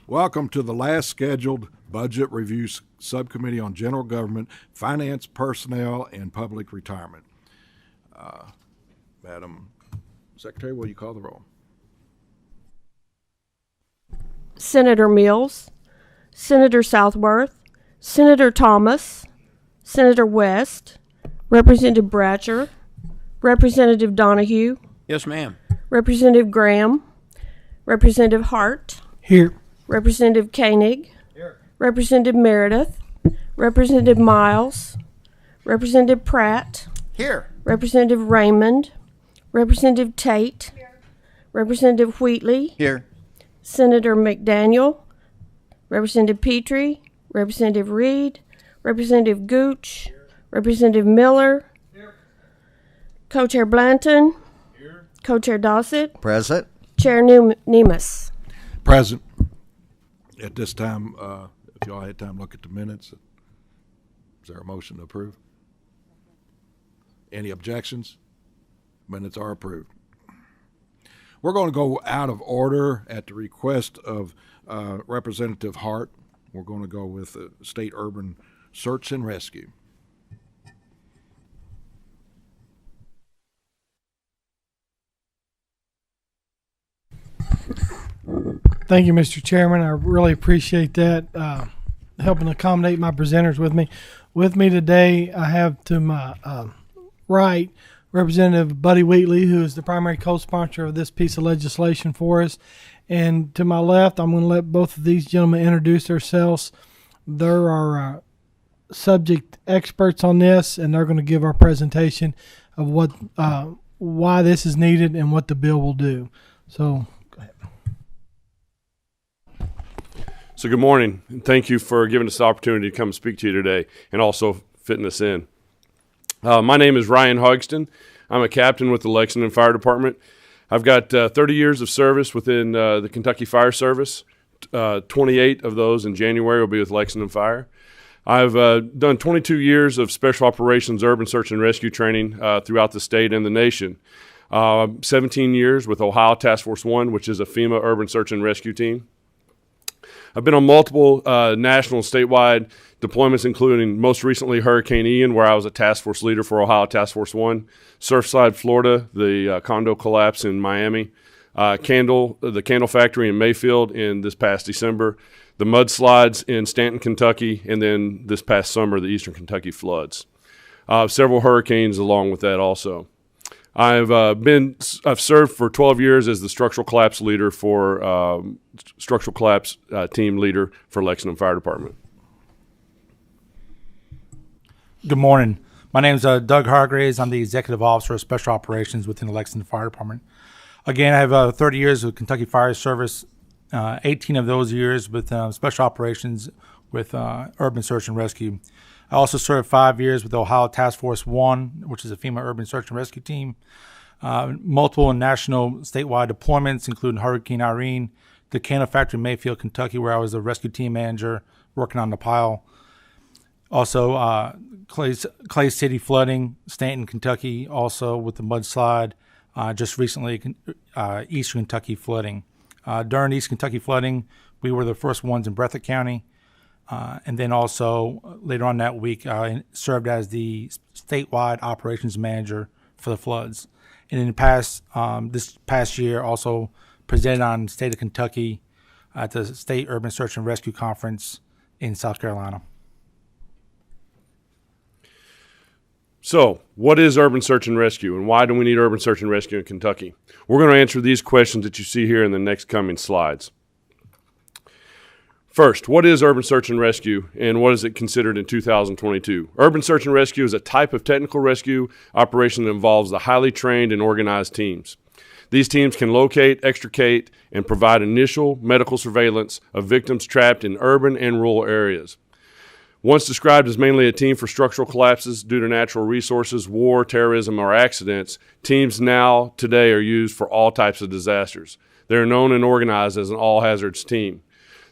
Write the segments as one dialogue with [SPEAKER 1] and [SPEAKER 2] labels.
[SPEAKER 1] Welcome to the last scheduled Budget Review Subcommittee on General Government, Finance, Personnel, and Public Retirement. Madam Secretary, will you call the roll?
[SPEAKER 2] Senator Mills, Senator Southworth, Senator Thomas, Senator West, Representative Bratcher, Representative Donahue.
[SPEAKER 3] Yes, ma'am.
[SPEAKER 2] Representative Graham, Representative Hart.
[SPEAKER 4] Here.
[SPEAKER 2] Representative Koenig.
[SPEAKER 3] Here.
[SPEAKER 2] Representative Meredith, Representative Miles, Representative Pratt.
[SPEAKER 3] Here.
[SPEAKER 2] Representative Raymond, Representative Tate. Here. Representative Wheatley.
[SPEAKER 3] Here.
[SPEAKER 2] Senator McDaniel, Representative Petrie, Representative Reed, Representative Gooch, Representative Miller, here. Co-Chair Blanton, here. Co-Chair Dossett,
[SPEAKER 3] Present.
[SPEAKER 2] Chair Nemus.
[SPEAKER 1] Present. At this time, if you all had time to look at the minutes, is there a motion to approve? Any objections? Minutes are approved. We're going to go out of order at the request of Representative Hart. We're going to go with State Urban Search and Rescue.
[SPEAKER 4] Thank you, Mr. Chairman. I really appreciate that, helping accommodate my presenters with me. With me today, I have to my right Representative Buddy Wheatley, who is the primary co-sponsor of this piece of legislation for us. And to my left, I'm going to let both of these gentlemen introduce themselves. They're our subject experts on this, and they're going to give our presentation of what, why this is needed and what the bill will do. So, go ahead.
[SPEAKER 5] So good morning, and thank you for giving us the opportunity to come speak to you today and also fitting us in. My name is Ryan Hogston. I'm a captain with the Lexington Fire Department. I've got 30 years of service within the Kentucky Fire Service. 28 of those in January will be with Lexington Fire. I've done 22 years of Special Operations Urban Search and Rescue training throughout the state and the nation. 17 years with Ohio Task Force 1, which is a FEMA Urban Search and Rescue team. I've been on multiple national and statewide deployments, including most recently Hurricane Ian, where I was a task force leader for Ohio Task Force 1, Surfside, Florida, the condo collapse in Miami, the Candle Factory in Mayfield in this past December, the mudslides in Stanton, Kentucky, and then this past summer, the Eastern Kentucky floods. Several hurricanes along with that also. I've served for 12 years as the structural collapse leader for structural collapse team leader for Lexington Fire Department.
[SPEAKER 6] Good morning. My name is Doug Hargraves. I'm the Executive Officer of Special Operations within the Lexington Fire Department. Again, I have 30 years with Kentucky Fire Service, 18 of those years with Special Operations with Urban Search and Rescue. I also served 5 years with Ohio Task Force 1, which is a FEMA Urban Search and Rescue team. Multiple national statewide deployments, including Hurricane Irene, the Candle Factory, Mayfield, Kentucky, where I was the rescue team manager working on the pile. Also, Clay City flooding, Stanton, Kentucky, also with the mudslide. Just recently, Eastern Kentucky flooding. During East Kentucky flooding, we were the first ones in Breathitt County. And then also later on that week, I served as the statewide operations manager for the floods. And in the past, this past year, also presented on the state of Kentucky at the State Urban Search and Rescue Conference in South Carolina.
[SPEAKER 5] So, what is urban search and rescue, and why do we need urban search and rescue in Kentucky? We're going to answer these questions that you see here in the next coming slides. First, what is urban search and rescue, and what is it considered in 2022? Urban search and rescue is a type of technical rescue operation that involves the highly trained and organized teams. These teams can locate, extricate, and provide initial medical surveillance of victims trapped in urban and rural areas. Once described as mainly a team for structural collapses due to natural resources, war, terrorism, or accidents, teams now today are used for all types of disasters. They are known and organized as an all-hazards team.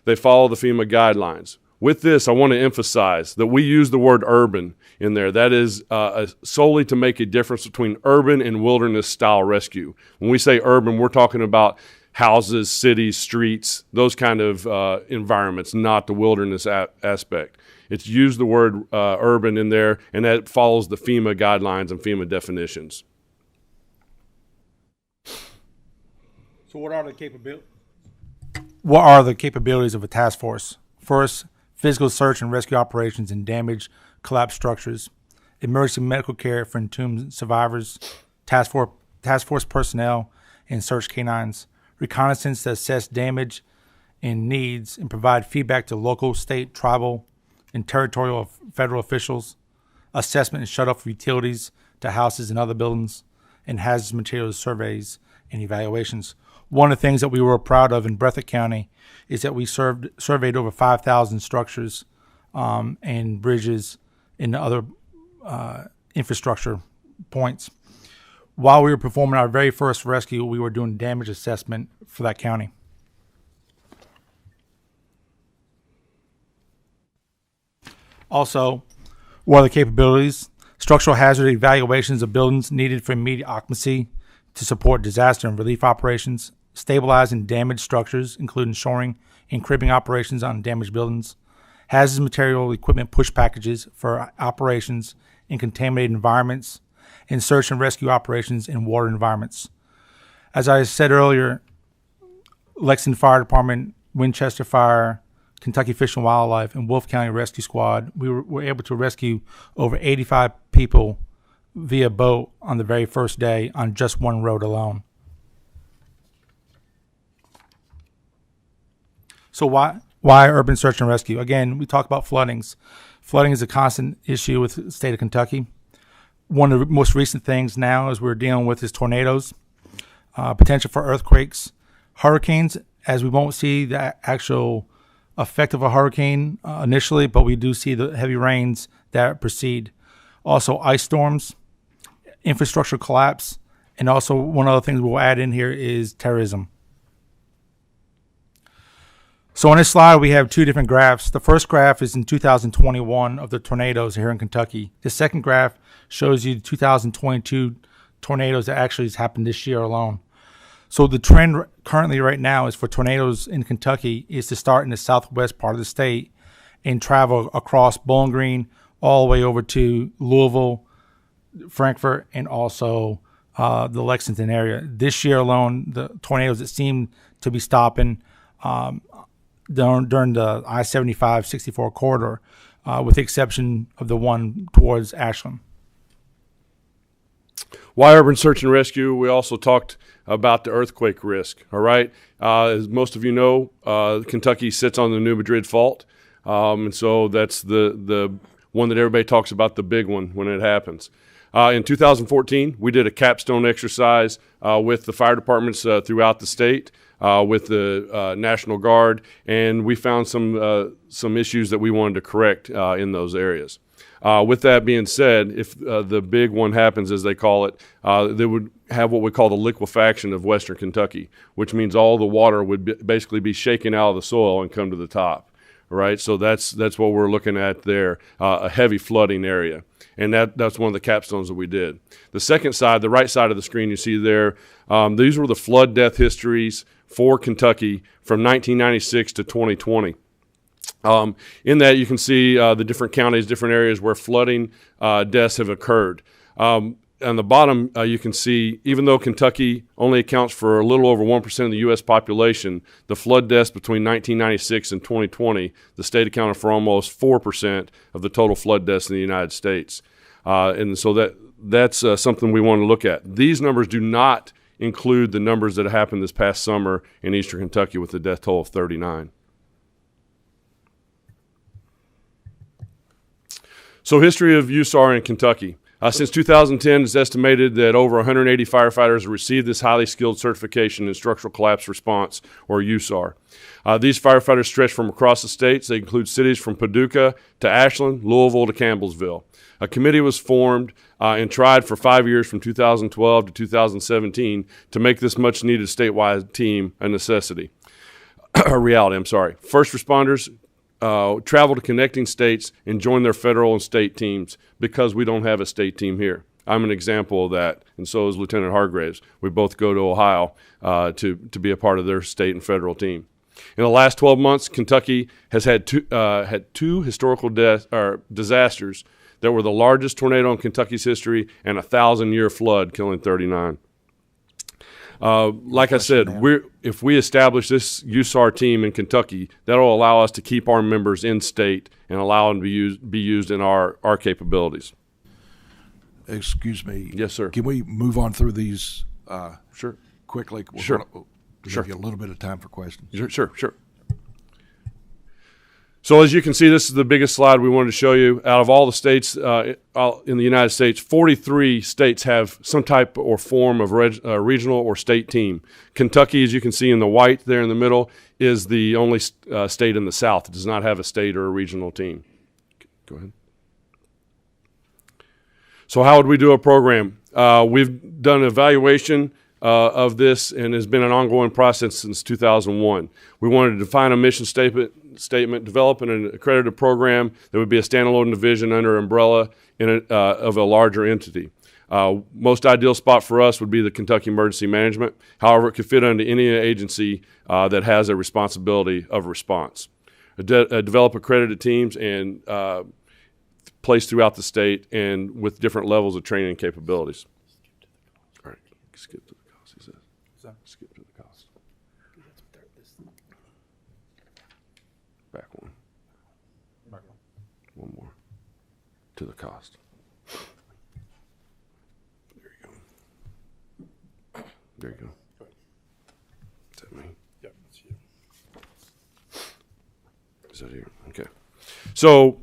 [SPEAKER 5] They follow the FEMA guidelines. With this, I want to emphasize that we use the word urban in there. That is solely to make a difference between urban and wilderness-style rescue. When we say urban, we're talking about houses, cities, streets, those kind of environments, not the wilderness aspect. It's used the word urban in there, and that follows the FEMA guidelines and FEMA definitions.
[SPEAKER 6] So what are the capabilities of a task force? First, physical search and rescue operations in damaged, collapsed structures, emergency medical care for entombed survivors, task force personnel and search canines, reconnaissance to assess damage and needs and provide feedback to local, state, tribal, and territorial federal officials, assessment and shut off utilities to houses and other buildings, and hazardous materials surveys and evaluations. One of the things that we were proud of in Breathitt County is that we surveyed over 5,000 structures and bridges and other infrastructure points. While we were performing our very first rescue, we were doing damage assessment for that county. Also, what are the capabilities? Structural hazard evaluations of buildings needed for immediate occupancy to support disaster and relief operations, stabilizing damaged structures, including shoring and cribbing operations on damaged buildings, hazardous material equipment push packages for operations in contaminated environments, and search and rescue operations in water environments. As I said earlier, Lexington Fire Department, Winchester Fire, Kentucky Fish and Wildlife, and Wolfe County Rescue Squad, we were able to rescue over 85 people via boat on the very first day on just one road alone. So why urban search and rescue? Again, we talk about floodings. Flooding is a constant issue with the state of Kentucky. One of the most recent things now is we're dealing with is tornadoes, potential for earthquakes, hurricanes, as we won't see the actual effect of a hurricane initially, but we do see the heavy rains that precede. Also ice storms, infrastructure collapse, and also one other thing we'll add in here is terrorism. So on this slide, we have two different graphs. The first graph is in 2021 of the tornadoes here in Kentucky. The second graph shows you the 2022 tornadoes that actually has happened this year alone. So the trend currently right now is for tornadoes in Kentucky is to start in the southwest part of the state and travel across Bowling Green all the way over to Louisville, Frankfort, and also the Lexington area. This year alone, the tornadoes that seem to be stopping during the I-75-64 corridor, with the exception of the one towards Ashland.
[SPEAKER 5] Why urban search and rescue? We also talked about the earthquake risk. All right, as most of you know, Kentucky sits on the New Madrid Fault, and so that's the one that everybody talks about, the big one when it happens. In 2014, we did a capstone exercise with the fire departments throughout the state, with the National Guard, and we found some issues that we wanted to correct in those areas. With that being said, if the big one happens, as they call it, they would have what we call the liquefaction of Western Kentucky, which means all the water would basically be shaken out of the soil and come to the top. Right, so that's what we're looking at there, a heavy flooding area, and that's one of the capstones that we did. The second side, the right side of the screen you see there, these were the flood death histories for Kentucky from 1996 to 2020. In that you can see the different counties, different areas where flooding deaths have occurred. On the bottom, you can see, even though Kentucky only accounts for a little over 1% of the U.S. population, the flood deaths between 1996 and 2020, the state accounted for almost 4% of the total flood deaths in the United States. And so that's something we want to look at. These numbers do not include the numbers that happened this past summer in eastern Kentucky with the death toll of 39. So history of USAR in Kentucky. Since 2010, it's estimated that over 180 firefighters have received this highly skilled certification in structural collapse response, or USAR. These firefighters stretch from across the states. They include cities from Paducah to Ashland, Louisville to Campbellsville. A committee was formed and tried for 5 years from 2012 to 2017 to make this much-needed statewide team a necessity, a reality, First responders travel to connecting states and join their federal and state teams because we don't have a state team here. I'm an example of that, and so is Lieutenant Hargraves. We both go to Ohio to be a part of their state and federal team. In the last 12 months, Kentucky has had two historical disasters that were the largest tornado in Kentucky's history and a 1,000-year flood killing 39. Like I said, if we establish this USAR team in Kentucky, that'll allow us to keep our members in state and allow them to be used in our capabilities.
[SPEAKER 1] Excuse me.
[SPEAKER 5] Yes, sir.
[SPEAKER 1] Can we move on through these
[SPEAKER 5] Sure.
[SPEAKER 1] quickly?
[SPEAKER 5] Sure.
[SPEAKER 1] Give you a little bit of time for questions.
[SPEAKER 5] Sure. So as you can see, this is the biggest slide we wanted to show you. Out of all the states in the United States, 43 states have some type or form of regional or state team. Kentucky, as you can see in the white there in the middle, is the only state in the South that does not have a state or a regional team. Go ahead. So how would we do a program? We've done an evaluation of this, and it's been an ongoing process since 2001. We wanted to define a mission statement, develop an accredited program that would be a standalone division under umbrella of a larger entity. Most ideal spot for us would be the Kentucky Emergency Management. However, it could fit under any agency that has a responsibility of response. Develop accredited teams and placed throughout the state and with different levels of training and capabilities. All right, skip to the cost, he says. Skip to the cost. Back one. One more. To the cost. There you go. There you go. Is that me?
[SPEAKER 6] Yep, that's you.
[SPEAKER 5] Is that here? Okay. So,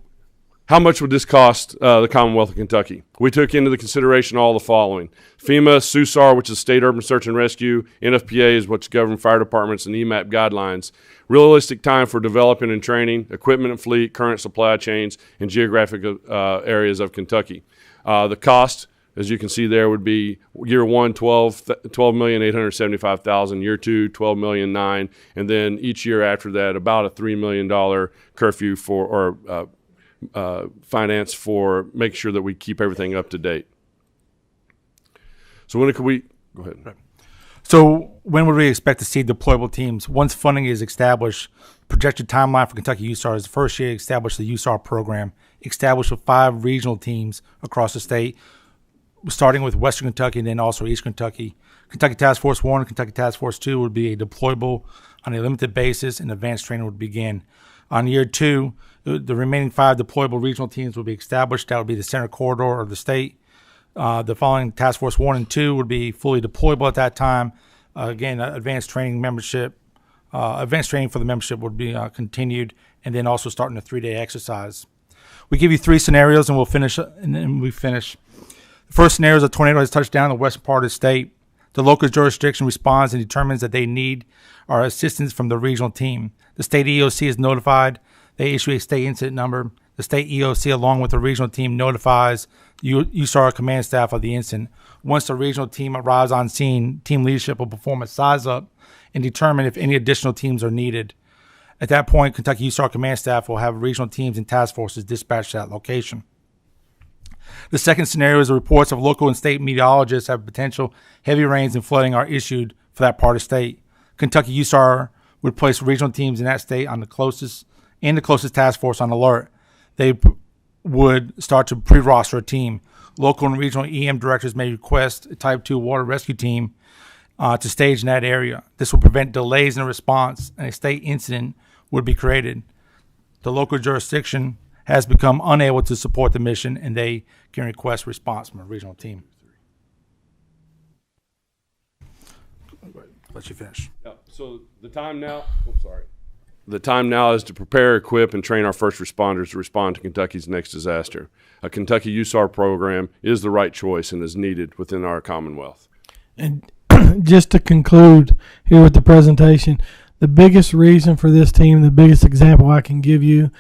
[SPEAKER 5] how much would this cost the Commonwealth of Kentucky? We took into the consideration all the following. FEMA, SUSAR, which is State Urban Search and Rescue, NFPA is what's governed fire departments, and EMAP guidelines. Realistic time for developing and training, equipment and fleet, current supply chains, and geographic areas of Kentucky. The cost, as you can see there, would be year one, $12,875,000, year two, $12,009,000, and then each year after that, about a $3 million curfew for finance for making sure that we keep everything up to date. So when could we go ahead?
[SPEAKER 6] So when would we expect to see deployable teams? Once funding is established, projected timeline for Kentucky USAR is the first year to establish the USAR program, established with 5 regional teams across the state, starting with Western Kentucky and then also East Kentucky. Kentucky Task Force 1 and Kentucky Task Force 2 would be deployable on a limited basis, and advanced training would begin. On year 2, the remaining 5 deployable regional teams would be established. That would be the center corridor of the state. The following Task Force 1 and 2 would be fully deployable at that time. Again, advanced training for the membership would be continued, and then also starting a 3-day exercise. We give you 3 scenarios, and we'll finish. And then we finish. The first scenario is a tornado has touched down in the western part of the state. The local jurisdiction responds and determines that they need our assistance from the regional team. The state EOC is notified. They issue a state incident number. The state EOC, along with the regional team, notifies USAR command staff of the incident. Once the regional team arrives on scene, team leadership will perform a size up and determine if any additional teams are needed. At that point, Kentucky USAR command staff will have regional teams and task forces dispatched to that location. The second scenario is the reports of local and state meteorologists have potential heavy rains and flooding are issued for that part of the state. Kentucky USAR would place regional teams in that state on the closest task force on alert. They would start to pre-roster a team. Local and regional EM directors may request a Type 2 water rescue team to stage in that area. This will prevent delays in response, and a state incident would be created. The local jurisdiction has become unable to support the mission, and they can request response from a regional team. Let you finish.
[SPEAKER 5] Yeah, so the time now. The time now is to prepare, equip, and train our first responders to respond to Kentucky's next disaster. A Kentucky USAR program is the right choice and is needed within our Commonwealth.
[SPEAKER 4] And just to conclude here with the presentation, the biggest reason for this team, the biggest example I can give you,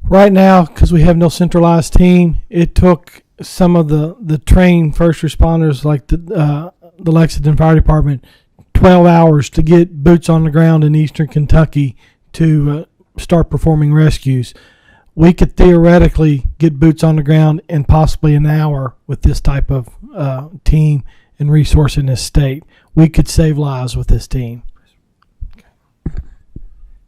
[SPEAKER 4] right now, because we have no centralized team, it took some of the trained first responders like the Lexington Fire Department 12 hours to get boots on the ground in eastern Kentucky to start performing rescues. we could theoretically get boots on the ground in possibly an hour with this type of team and resource in this state. We could save lives with this team.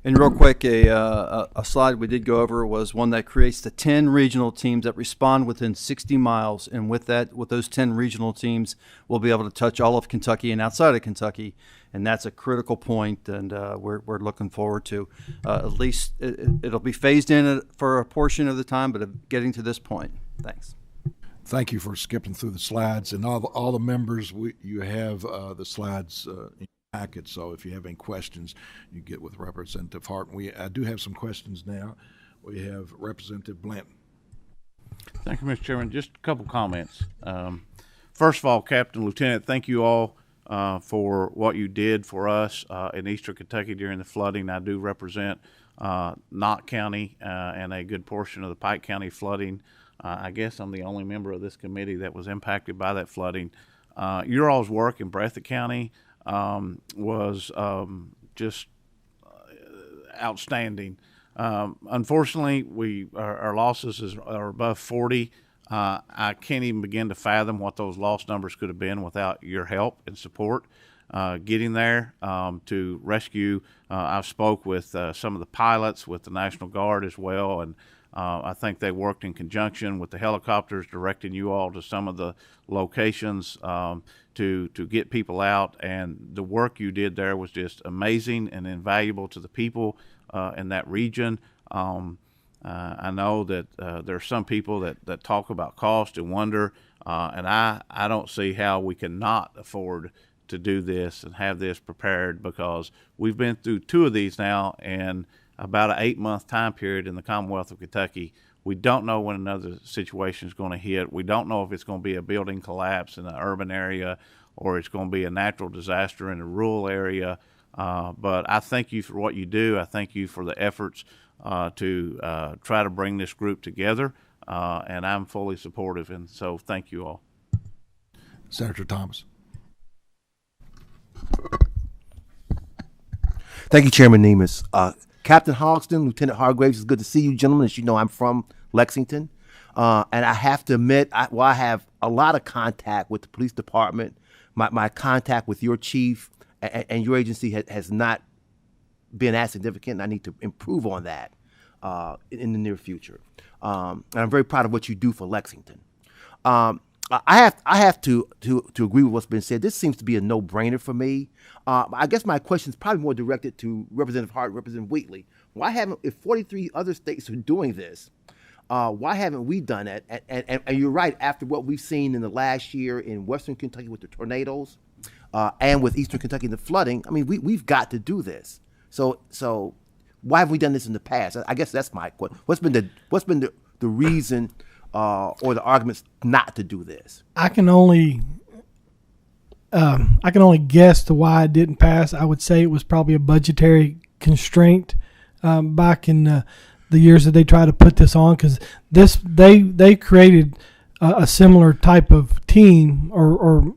[SPEAKER 3] And real quick, a slide we did go over was one that creates the 10 regional teams that respond within 60 miles. And with those 10 regional teams, we'll be able to touch all of Kentucky and outside of Kentucky. And that's a critical point, and we're looking forward to at least it'll be phased in for a portion of the time, but getting to this point. Thanks.
[SPEAKER 1] Thank you for skipping through the slides, and all the members. You have the slides in your packet, so if you have any questions, you get with Representative Hart. I do have some questions now. We have Representative Blanton.
[SPEAKER 7] Thank you, Mr. Chairman. Just a couple comments. First of all, Captain, Lieutenant, thank you all for what you did for us in Eastern Kentucky during the flooding. I do represent Knott County and a good portion of the Pike County flooding. I guess I'm the only member of this committee that was impacted by that flooding. Your all's work in Breathitt County was just outstanding. Unfortunately, our losses are above 40. I can't even begin to fathom what those loss numbers could have been without your help and support getting there to rescue. I've spoke with some of the pilots, with the National Guard as well, and I think they worked in conjunction with the helicopters, directing you all to some of the locations to get people out. And the work you did there was just amazing and invaluable to the people in that region. I know that there are some people that talk about cost and wonder, and I don't see how we cannot afford to do this and have this prepared, because we've been through 2 of these now in about an 8-month time period in the Commonwealth of Kentucky. We don't know when another situation is going to hit. We don't know if it's going to be a building collapse in an urban area or it's going to be a natural disaster in a rural area. But I thank you for what you do. I thank you for the efforts to try to bring this group together, and I'm fully supportive, and so thank you all.
[SPEAKER 1] Senator Thomas.
[SPEAKER 8] Thank you, Chairman Nemus. Captain Hogston, Lieutenant Hargraves, it's good to see you, gentlemen. As you know, I'm from Lexington, and I have to admit, I have a lot of contact with the police department. My contact with your chief and your agency has not been as significant, and I need to improve on that in the near future. And I'm very proud of what you do for Lexington. I have to agree with what's been said. This seems to be a no-brainer for me. I guess my question is probably more directed to Representative Hart, Representative Wheatley. If 43 other states are doing this, why haven't we done it? And you're right, after what we've seen in the last year in Western Kentucky with the tornadoes and with Eastern Kentucky and the flooding, I mean, we've got to do this. So why have we done this in the past? I guess that's my question. What's been the reason or the arguments not to do this? I can only guess to why it didn't pass. I would say it was probably a budgetary constraint back in the years that they tried to put this on, because they created a similar type of team or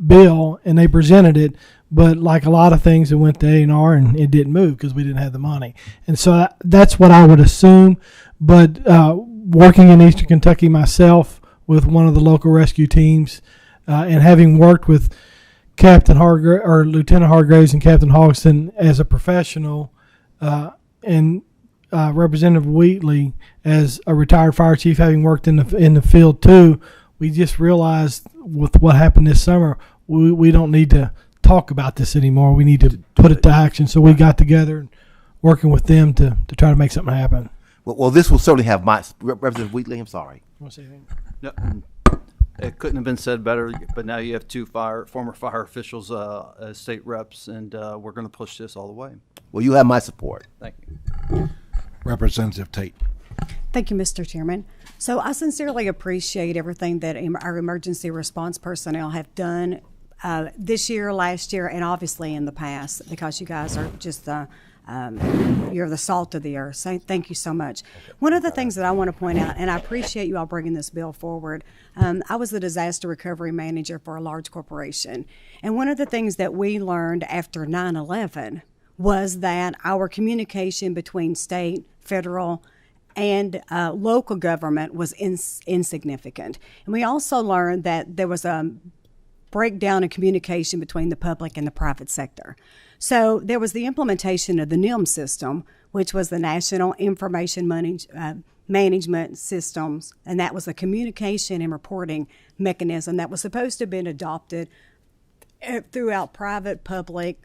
[SPEAKER 8] bill, and they presented it. But like a lot of things, it went to A&R and it didn't move because we didn't have the money. And so that's what I would assume. But working in Eastern Kentucky myself with one of the local rescue teams, and having worked with Lieutenant Hargraves and Captain Hogston as a professional, and Representative Wheatley as a retired fire chief, having worked in the field too, we just realized with what happened this summer, we don't need to talk about this anymore. We need to put it to action. So we got together and working with them to try to make something happen. Well, this will certainly have my Representative Wheatley. I'm sorry. You want to say anything?
[SPEAKER 3] No, it couldn't have been said better. But now you have 2 former fire officials as state reps, and we're going to push this all the way.
[SPEAKER 8] Well, you have my support.
[SPEAKER 3] Thank you.
[SPEAKER 1] Representative Tate.
[SPEAKER 9] Thank you, Mr. Chairman. So I sincerely appreciate everything that our emergency response personnel have done this year, last year, and obviously in the past, because you guys are just you're the salt of the earth. So thank you so much. One of the things that I want to point out, and I appreciate you all bringing this bill forward, I was the disaster recovery manager for a large corporation. And one of the things that we learned after 9/11 was that our communication between state, federal, and local government was insignificant. And we also learned that there was a breakdown in communication between the public and the private sector. So there was the implementation of the NIM system, which was the National Information Management Systems, and that was a communication and reporting mechanism that was supposed to have been adopted throughout private, public,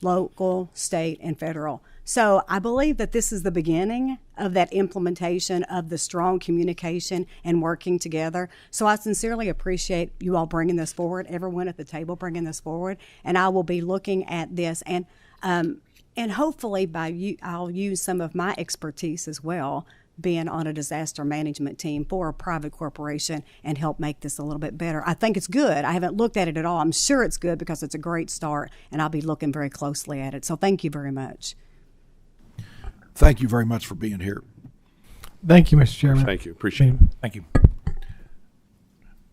[SPEAKER 9] local, state, and federal. So I believe that this is the beginning of that implementation of the strong communication and working together. So I sincerely appreciate you all bringing this forward, everyone at the table bringing this forward, and I will be looking at this and hopefully I'll use some of my expertise as well, being on a disaster management team for a private corporation, and help make this a little bit better. I think it's good. I haven't looked at it at all. I'm sure it's good because it's a great start, and I'll be looking very closely at it. So thank you very much.
[SPEAKER 1] Thank you very much for being here.
[SPEAKER 4] Thank you, Mr. Chairman.
[SPEAKER 5] Thank you. Appreciate it.
[SPEAKER 6] Thank you.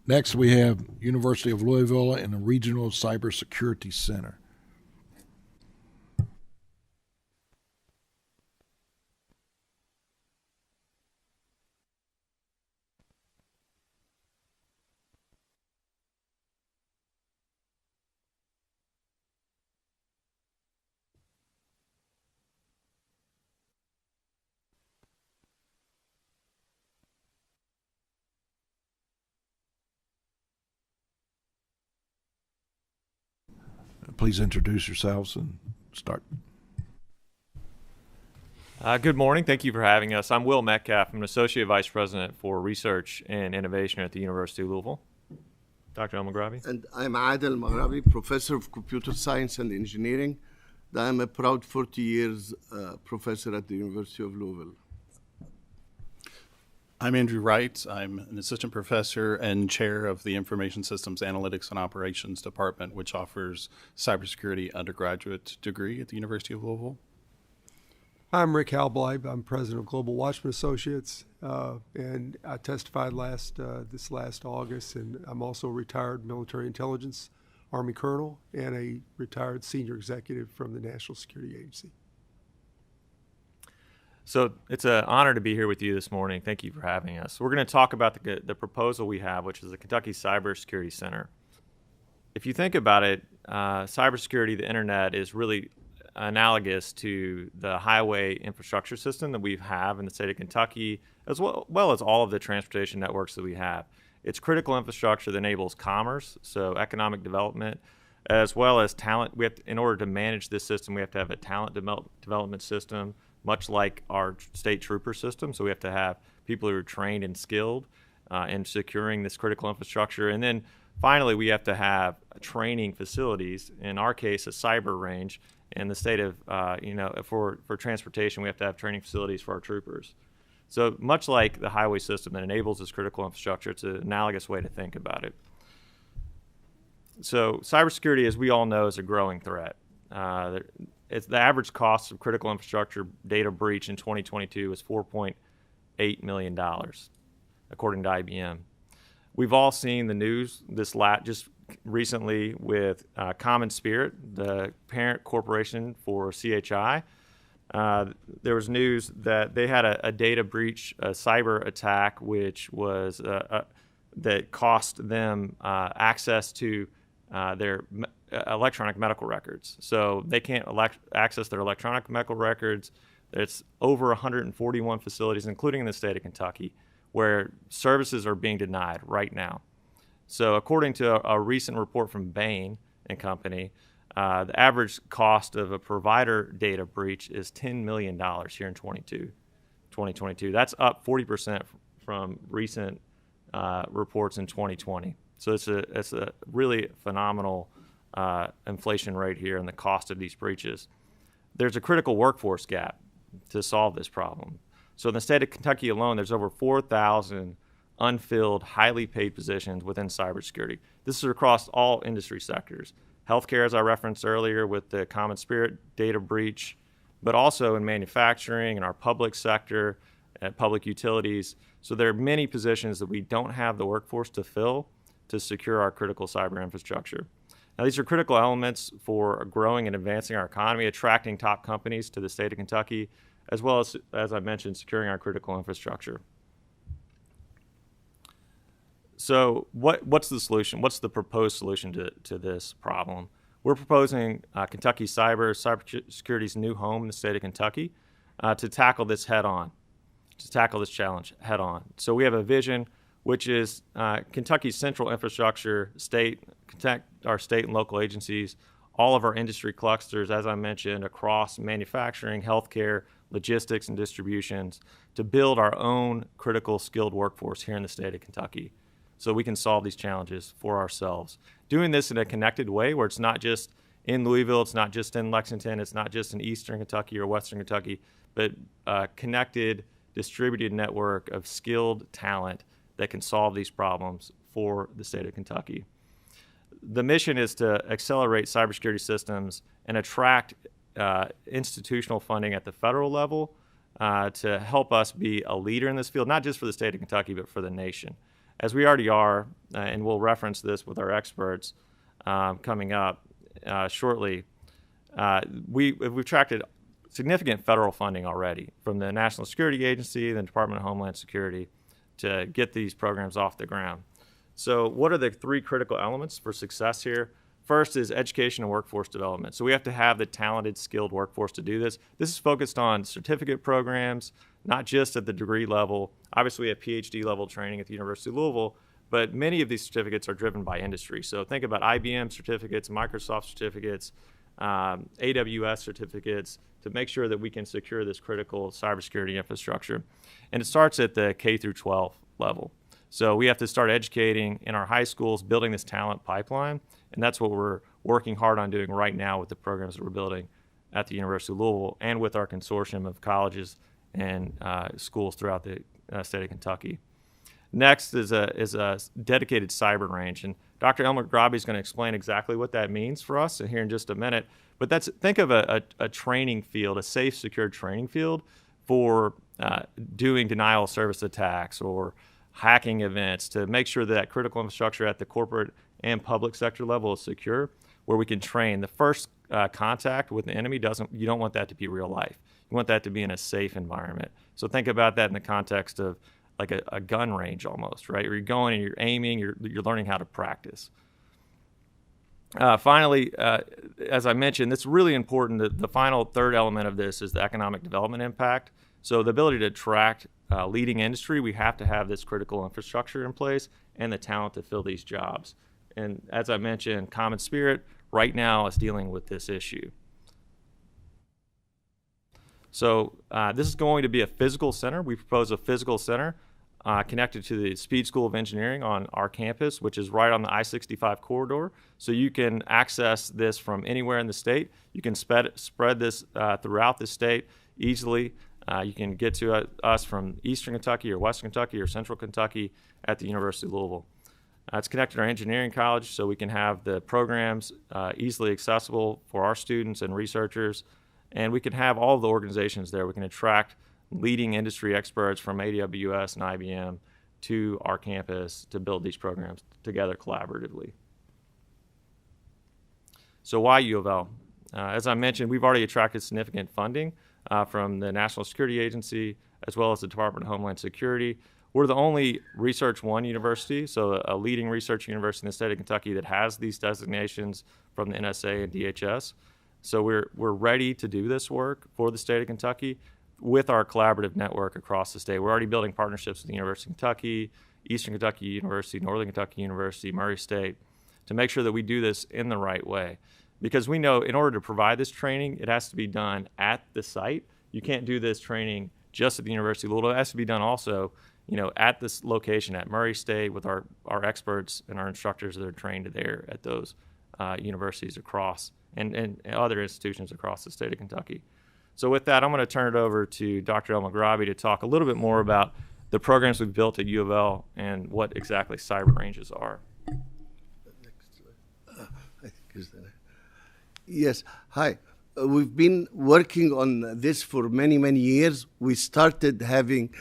[SPEAKER 1] Next, we have University of Louisville and the Regional Cybersecurity Center. Please introduce yourselves and start.
[SPEAKER 10] Good morning. Thank you for having us. I'm Will Metcalf. I'm an Associate Vice President for Research and Innovation at the University of Louisville. Dr. El-Maghrabi.
[SPEAKER 11] And I'm Adel Maghrabi, Professor of Computer Science and Engineering. I'm a proud 40 years professor at the University of Louisville.
[SPEAKER 12] I'm Andrew Wright. I'm an assistant professor and chair of the Information Systems Analytics and Operations Department, which offers cybersecurity undergraduate degree at the University of Louisville.
[SPEAKER 13] I'm Rick Halbleib. I'm president of Global Watchman Associates, and I testified this last August, and I'm also a retired military intelligence Army colonel and a retired senior executive from the National Security Agency.
[SPEAKER 10] So it's an honor to be here with you this morning. Thank you for having us. We're going to talk about the proposal we have, which is the Kentucky Cybersecurity Center. If you think about it, cybersecurity, the internet, is really analogous to the highway infrastructure system that we have in the state of Kentucky, as well as all of the transportation networks that we have. It's critical infrastructure that enables commerce, so economic development, as well as talent. In order to manage this system, we have to have a talent development system, much like our state trooper system. So we have to have people who are trained and skilled in securing this critical infrastructure. And then finally, we have to have training facilities, in our case, a cyber range. In the state of, for transportation, we have to have training facilities for our troopers. So much like the highway system that enables this critical infrastructure, it's an analogous way to think about it. So cybersecurity, as we all know, is a growing threat. It's the average cost of critical infrastructure data breach in 2022 was $4.8 million, according to IBM. We've all seen the news just recently with Common Spirit, the parent corporation for CHI. There was news that they had a data breach, a cyber attack, which was that cost them access to their electronic medical records. So they can't access their electronic medical records. It's over 141 facilities, including in the state of Kentucky, where services are being denied right now. So according to a recent report from Bain and Company, the average cost of a provider data breach is $10 million here in 2022. That's up 40% from recent reports in 2020. So it's a really phenomenal inflation rate here in the cost of these breaches. There's a critical workforce gap to solve this problem. So in the state of Kentucky alone, there's over 4,000 unfilled, highly paid positions within cybersecurity. This is across all industry sectors. Healthcare, as I referenced earlier, with the Common Spirit data breach, but also in manufacturing, in our public sector, at public utilities. So there are many positions that we don't have the workforce to fill to secure our critical cyber infrastructure. Now, these are critical elements for growing and advancing our economy, attracting top companies to the state of Kentucky, as well as I mentioned, securing our critical infrastructure. So what's the solution? What's the proposed solution to this problem? We're proposing Kentucky Cybersecurity's new home in the state of Kentucky to tackle this head on, to tackle this challenge head on. So we have a vision, which is Kentucky's central infrastructure, our state and local agencies, all of our industry clusters, as I mentioned, across manufacturing, healthcare, logistics, and distributions, to build our own critical skilled workforce here in the state of Kentucky, so we can solve these challenges for ourselves. Doing this in a connected way where it's not just in Louisville, it's not just in Lexington, it's not just in Eastern Kentucky or Western Kentucky, but a connected, distributed network of skilled talent that can solve these problems for the state of Kentucky. The mission is to accelerate cybersecurity systems and attract institutional funding at the federal level to help us be a leader in this field, not just for the state of Kentucky, but for the nation. As we already are, and we'll reference this with our experts coming up shortly, we've attracted significant federal funding already from the National Security Agency, the Department of Homeland Security, to get these programs off the ground. So what are the three critical elements for success here? First is education and workforce development. So we have to have the talented, skilled workforce to do this. This is focused on certificate programs, not just at the degree level. Obviously, we have PhD level training at the University of Louisville, but many of these certificates are driven by industry. So think about IBM certificates, Microsoft certificates, AWS certificates, to make sure that we can secure this critical cybersecurity infrastructure. And it starts at the K through 12 level. So we have to start educating in our high schools, building this talent pipeline, and that's what we're working hard on doing right now with the programs that we're building at the University of Louisville and with our consortium of colleges and schools throughout the state of Kentucky. Next is a dedicated cyber range, and Dr. Elmer Grabe is going to explain exactly what that means for us here in just a minute. But think of a training field, a safe, secure training field for doing denial of service attacks or hacking events, to make sure that critical infrastructure at the corporate and public sector level is secure, where we can train. The first contact with the enemy you don't want that to be real life. You want that to be in a safe environment. So think about that in the context of like a gun range almost, right? Where you're going and you're aiming, you're learning how to practice. Finally, as I mentioned, it's really important. The final third element of this is the economic development impact. So the ability to attract leading industry, we have to have this critical infrastructure in place and the talent to fill these jobs. And as I mentioned, Common Spirit right now is dealing with this issue. So this is going to be a physical center. We propose a physical center connected to the Speed School of Engineering on our campus, which is right on the I-65 corridor. So you can access this from anywhere in the state. You can spread this throughout the state easily. You can get to us from Eastern Kentucky or Western Kentucky or Central Kentucky at the University of Louisville. It's connected to our engineering college, so we can have the programs easily accessible for our students and researchers. And we can have all of the organizations there. We can attract leading industry experts from AWS and IBM to our campus to build these programs together collaboratively. So why U of L? As I mentioned, we've already attracted significant funding from the National Security Agency as well as the Department of Homeland Security. We're the only Research One university, so a leading research university in the state of Kentucky that has these designations from the NSA and DHS. So we're ready to do this work for the state of Kentucky with our collaborative network across the state. We're already building partnerships with the University of Kentucky, Eastern Kentucky University, Northern Kentucky University, Murray State, to make sure that we do this in the right way. Because we know in order to provide this training, it has to be done at the site. You can't do this training just at the University of Louisville. It has to be done also, at this location at Murray State with our experts and our instructors that are trained there at those universities across and other institutions across the state of Kentucky. So with that, I'm going to turn it over to Dr. Elmer Grabe to talk a little bit more about the programs we've built at U of L and what exactly cyber ranges are.
[SPEAKER 11] Yes, hi. We've been working on this for many, many years. We started having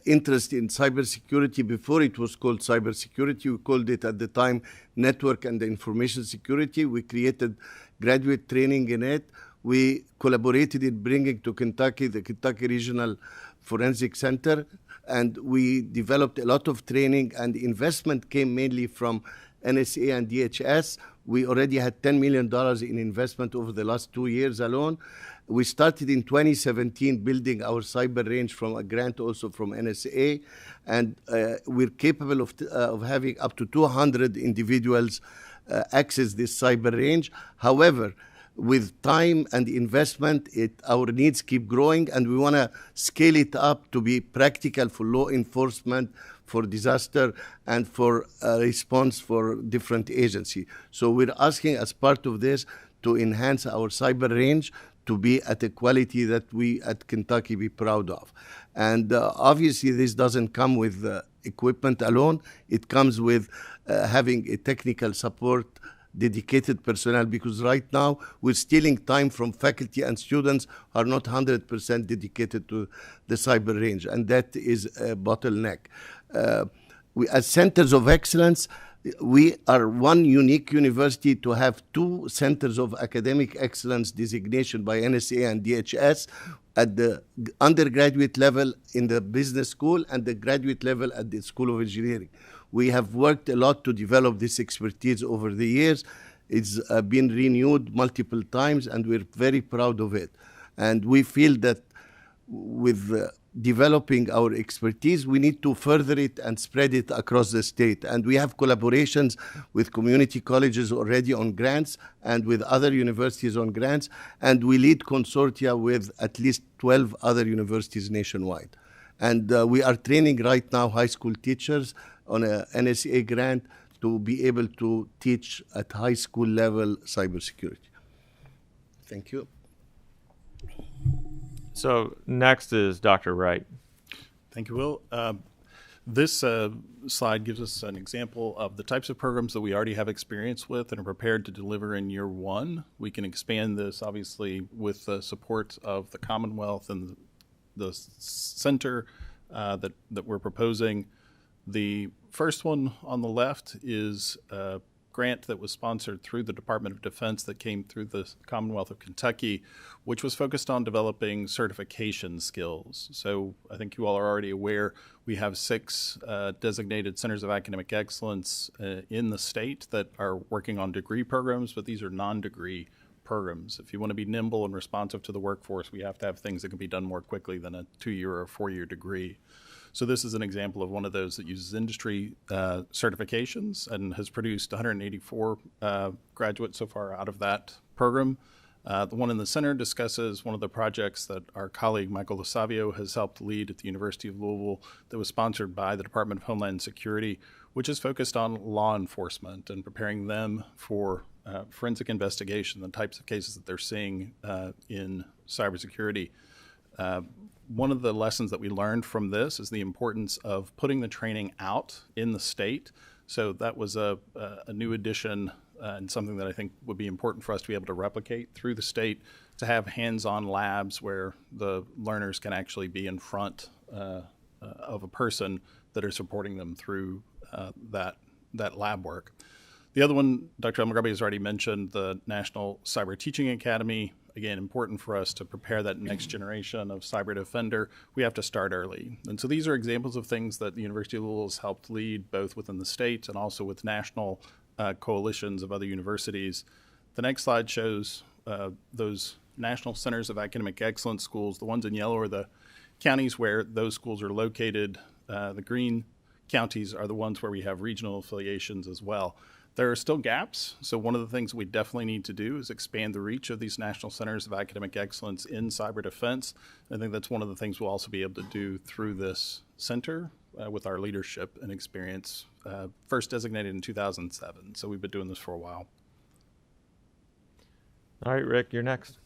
[SPEAKER 11] interest in cybersecurity before it was called cybersecurity. We called it at the time network and information security. We created graduate training in it. we collaborated in bringing to Kentucky the Kentucky Regional Forensic Center, and we developed a lot of training, and investment came mainly from NSA and DHS. We already had $10 million in investment over the last 2 years alone. We started in 2017 building our cyber range from a grant also from NSA, and we're capable of having up to 200 individuals access this cyber range. However, with time and investment, our needs keep growing, and we want to scale it up to be practical for law enforcement, for disaster, and for response for different agencies. So we're asking, as part of this, to enhance our cyber range to be at a quality that we at Kentucky be proud of. And obviously, this doesn't come with equipment alone. It comes with having a technical support, dedicated personnel, because right now we're stealing time from faculty and students who are not 100% dedicated to the cyber range, and that is a bottleneck. We, as centers of excellence, we are one unique university to have 2 centers of academic excellence designation by NSA and DHS at the undergraduate level in the business school and the graduate level at the School of Engineering. We have worked a lot to develop this expertise over the years. It's been renewed multiple times, and we're very proud of it. And we feel that with developing our expertise, we need to further it and spread it across the state. And we have collaborations with community colleges already on grants and with other universities on grants. And we lead consortia with at least 12 other universities nationwide. And we are training right now high school teachers on a NSA grant to be able to teach at high school level cybersecurity. Thank you.
[SPEAKER 10] So next is Dr. Wright.
[SPEAKER 12] Thank you, Will. This slide gives us an example of the types of programs that we already have experience with and are prepared to deliver in year 1. We can expand this, obviously, with the support of the Commonwealth and the center that we're proposing. The first one on the left is a grant that was sponsored through the Department of Defense that came through the Commonwealth of Kentucky, which was focused on developing certification skills. So I think you all are already aware we have 6 designated centers of academic excellence in the state that are working on degree programs, but these are non-degree programs. If you want to be nimble and responsive to the workforce, we have to have things that can be done more quickly than a 2-year or 4-year degree. So this is an example of one of those that uses industry certifications and has produced 184 graduates so far out of that program. The one in the center discusses one of the projects that our colleague Michael Lasavio has helped lead at the University of Louisville that was sponsored by the Department of Homeland Security, which is focused on law enforcement and preparing them for forensic investigation, the types of cases that they're seeing in cybersecurity. One of the lessons that we learned from this is the importance of putting the training out in the state. So that was a new addition and something that I think would be important for us to be able to replicate through the state, to have hands-on labs where the learners can actually be in front of a person that are supporting them through that lab work. The other one, Dr. El-Maghrabi has already mentioned, the National Cyber Teaching Academy. Again, important for us to prepare that next generation of cyber defender. We have to start early. And so these are examples of things that the University of Louisville has helped lead both within the state and also with national coalitions of other universities. The next slide shows those national centers of academic excellence schools. The ones in yellow are the counties where those schools are located. The green counties are the ones where we have regional affiliations as well. There are still gaps, so one of the things we definitely need to do is expand the reach of these national centers of academic excellence in cyber defense. I think that's one of the things we'll also be able to do through this center with our leadership and experience, first designated in 2007, so we've been doing this for a while.
[SPEAKER 10] All right, Rick, you're next.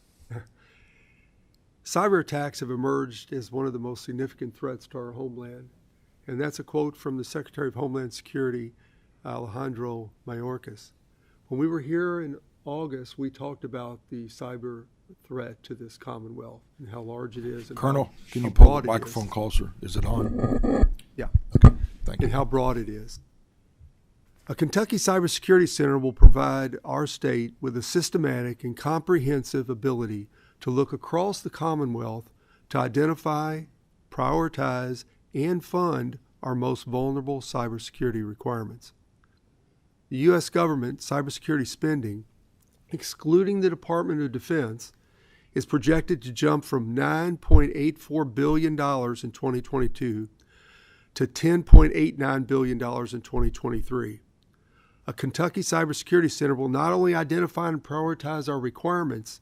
[SPEAKER 13] Cyber attacks have emerged as one of the most significant threats to our homeland, and that's a quote from the Secretary of Homeland Security, Alejandro Mayorkas. When we were here in August, we talked about the cyber threat to this Commonwealth and how large it is. And
[SPEAKER 1] Colonel, can you
[SPEAKER 13] how
[SPEAKER 1] pull
[SPEAKER 13] broad
[SPEAKER 1] the
[SPEAKER 13] it
[SPEAKER 1] microphone
[SPEAKER 13] is.
[SPEAKER 1] closer? Is it on?
[SPEAKER 13] Yeah.
[SPEAKER 1] Okay, thank you.
[SPEAKER 13] And how broad it is. A Kentucky Cybersecurity Center will provide our state with a systematic and comprehensive ability to look across the Commonwealth to identify, prioritize, and fund our most vulnerable cybersecurity requirements. The U.S. government cybersecurity spending, excluding the Department of Defense, is projected to jump from $9.84 billion in 2022 to $10.89 billion in 2023. A Kentucky Cybersecurity Center will not only identify and prioritize our requirements,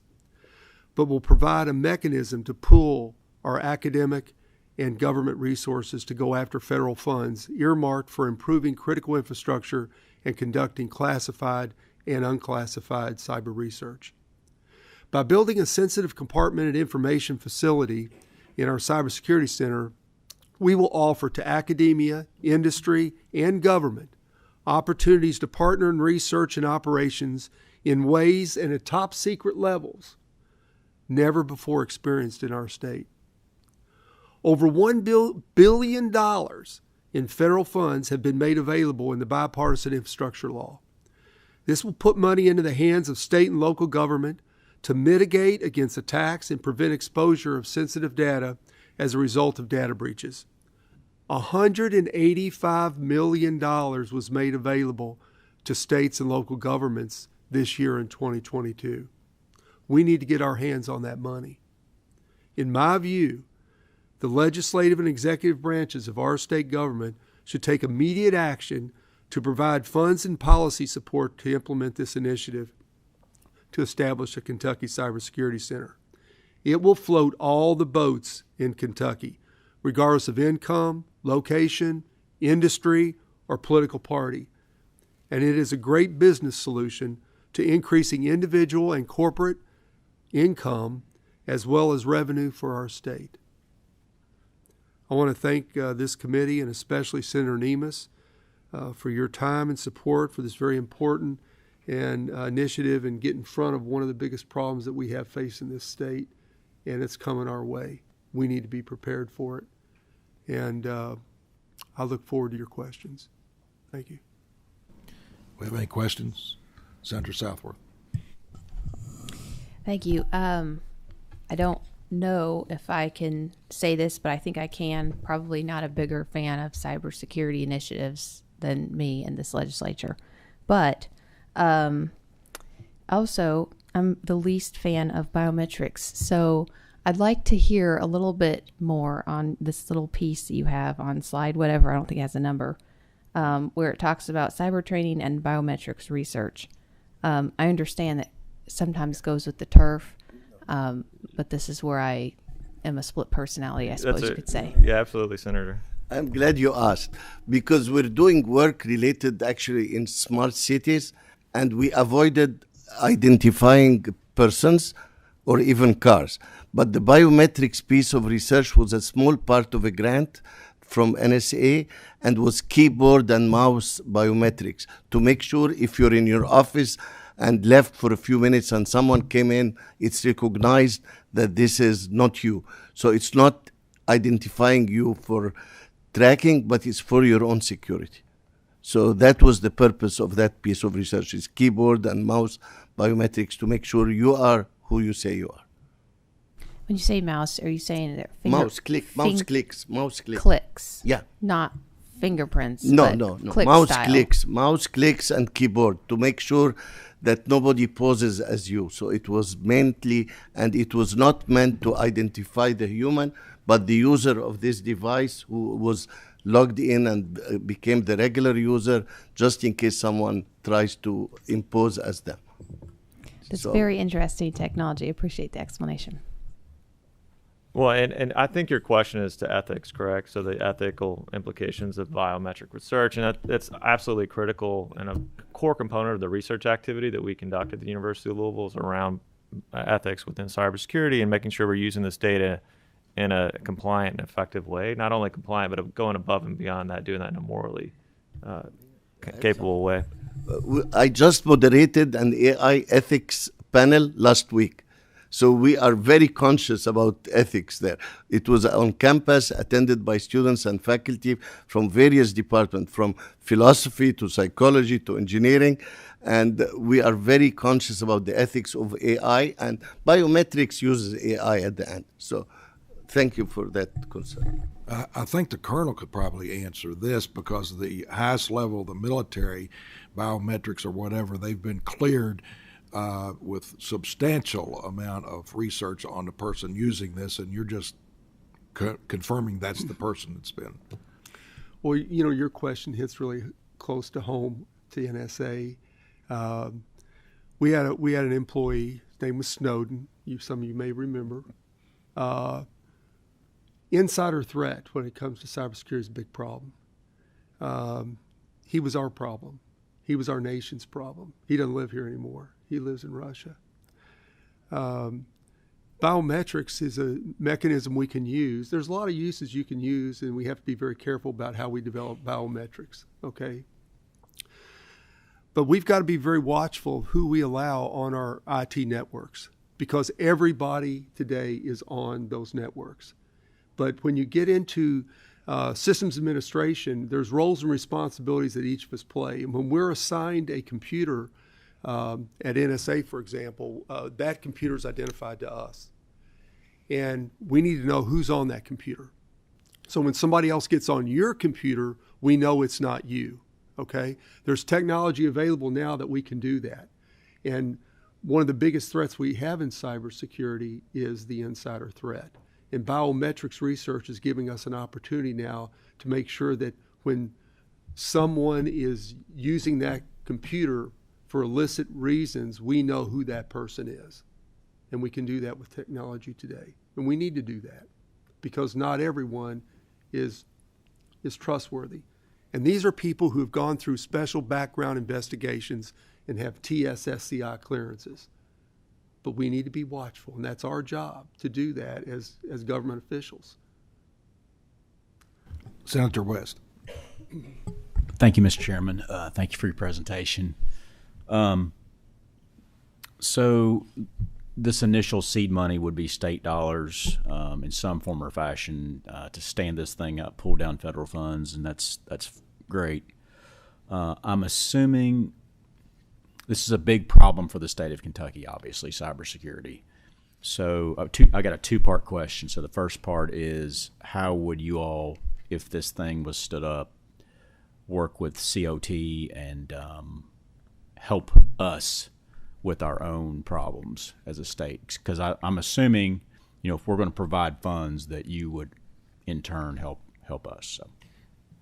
[SPEAKER 13] but will provide a mechanism to pool our academic and government resources to go after federal funds earmarked for improving critical infrastructure and conducting classified and unclassified cyber research. By building a sensitive compartmented information facility in our Cybersecurity Center, we will offer to academia, industry, and government opportunities to partner in research and operations in ways and at top secret levels never before experienced in our state. Over $1 billion in federal funds have been made available in the bipartisan infrastructure law. This will put money into the hands of state and local government to mitigate against attacks and prevent exposure of sensitive data as a result of data breaches. $185 million was made available to states and local governments this year in 2022. We need to get our hands on that money. In my view, the legislative and executive branches of our state government should take immediate action to provide funds and policy support to implement this initiative to establish a Kentucky Cybersecurity Center. It will float all the boats in Kentucky, regardless of income, location, industry, or political party. And it is a great business solution to increasing individual and corporate income as well as revenue for our state. I want to thank this committee and especially Senator Nemes for your time and support for this very important and initiative and get in front of one of the biggest problems that we have facing this state, and it's coming our way. We need to be prepared for it. And I look forward to your questions. Thank you.
[SPEAKER 1] We have any questions? Senator Southworth.
[SPEAKER 14] Thank you. I don't know if I can say this, but I think I can. Probably not a bigger fan of cybersecurity initiatives than me in this legislature. But also, I'm the least fan of biometrics. So I'd like to hear a little bit more on this little piece that you have on slide whatever, I don't think it has a number, where it talks about cyber training and biometrics research. I understand that sometimes goes with the turf, but this is where I am a split personality, I suppose you could say.
[SPEAKER 10] Yeah, absolutely, Senator.
[SPEAKER 11] I'm glad you asked, because we're doing work related actually in smart cities, and we avoided identifying persons or even cars. But the biometrics piece of research was a small part of a grant from NSA and was keyboard and mouse biometrics to make sure if you're in your office and left for a few minutes and someone came in, it's recognized that this is not you. So it's not identifying you for tracking, but it's for your own security. So that was the purpose of that piece of research, is keyboard and mouse biometrics to make sure you are who you say you are.
[SPEAKER 14] When you say mouse, are you saying that
[SPEAKER 11] mouse clicks?
[SPEAKER 14] Clicks.
[SPEAKER 11] Yeah.
[SPEAKER 14] Not fingerprints.
[SPEAKER 11] No.
[SPEAKER 14] Click
[SPEAKER 11] mouse
[SPEAKER 14] style.
[SPEAKER 11] Mouse clicks and keyboard to make sure that nobody poses as you. So it was mentally, and it was not meant to identify the human, but the user of this device who was logged in and became the regular user, just in case someone tries to impose as them.
[SPEAKER 14] That's very interesting technology. I appreciate the explanation.
[SPEAKER 10] Well, and I think your question is to ethics, correct? So the ethical implications of biometric research, and that's absolutely critical and a core component of the research activity that we conduct at the University of Louisville is around ethics within cybersecurity and making sure we're using this data in a compliant and effective way. Not only compliant, but going above and beyond that, doing that in a morally capable way.
[SPEAKER 11] I just moderated an AI ethics panel last week. So we are very conscious about ethics there. It was on campus, attended by students and faculty from various departments, from philosophy to psychology to engineering. And we are very conscious about the ethics of AI, and biometrics uses AI at the end. So thank you for that concern.
[SPEAKER 1] I think the colonel could probably answer this, because the highest level, the military, biometrics or whatever, they've been cleared with substantial amount of research on the person using this, and you're just confirming that's the person that's been.
[SPEAKER 13] Well, you know, your question hits really close to home to NSA. We had an employee, his name was Snowden. Some of you may remember. Insider threat when it comes to cybersecurity is a big problem. He was our problem. He was our nation's problem. He doesn't live here anymore. He lives in Russia. Biometrics is a mechanism we can use. There's a lot of uses you can use, and we have to be very careful about how we develop biometrics, okay? But we've got to be very watchful of who we allow on our IT networks, because everybody today is on those networks. But when you get into systems administration, there's roles and responsibilities that each of us play. And when we're assigned a computer at NSA, for example, that computer is identified to us. And we need to know who's on that computer. So when somebody else gets on your computer, we know it's not you, okay? There's technology available now that we can do that. And one of the biggest threats we have in cybersecurity is the insider threat. And biometrics research is giving us an opportunity now to make sure that when someone is using that computer for illicit reasons, we know who that person is. And we can do that with technology today. And we need to do that, because not everyone is trustworthy. And these are people who have gone through special background investigations and have TSSCI clearances. But we need to be watchful, and that's our job to do that as government officials.
[SPEAKER 1] Senator West.
[SPEAKER 15] Thank you, Mr. Chairman. Thank you for your presentation. So this initial seed money would be state dollars in some form or fashion to stand this thing up, pull down federal funds, and that's great. I'm assuming this is a big problem for the state of Kentucky, obviously, cybersecurity. So I got a two-part question. So the first part is, how would you all, if this thing was stood up, work with COT and help us with our own problems as a state? Because I'm assuming, you know, if we're going to provide funds, that you would in turn help us. So.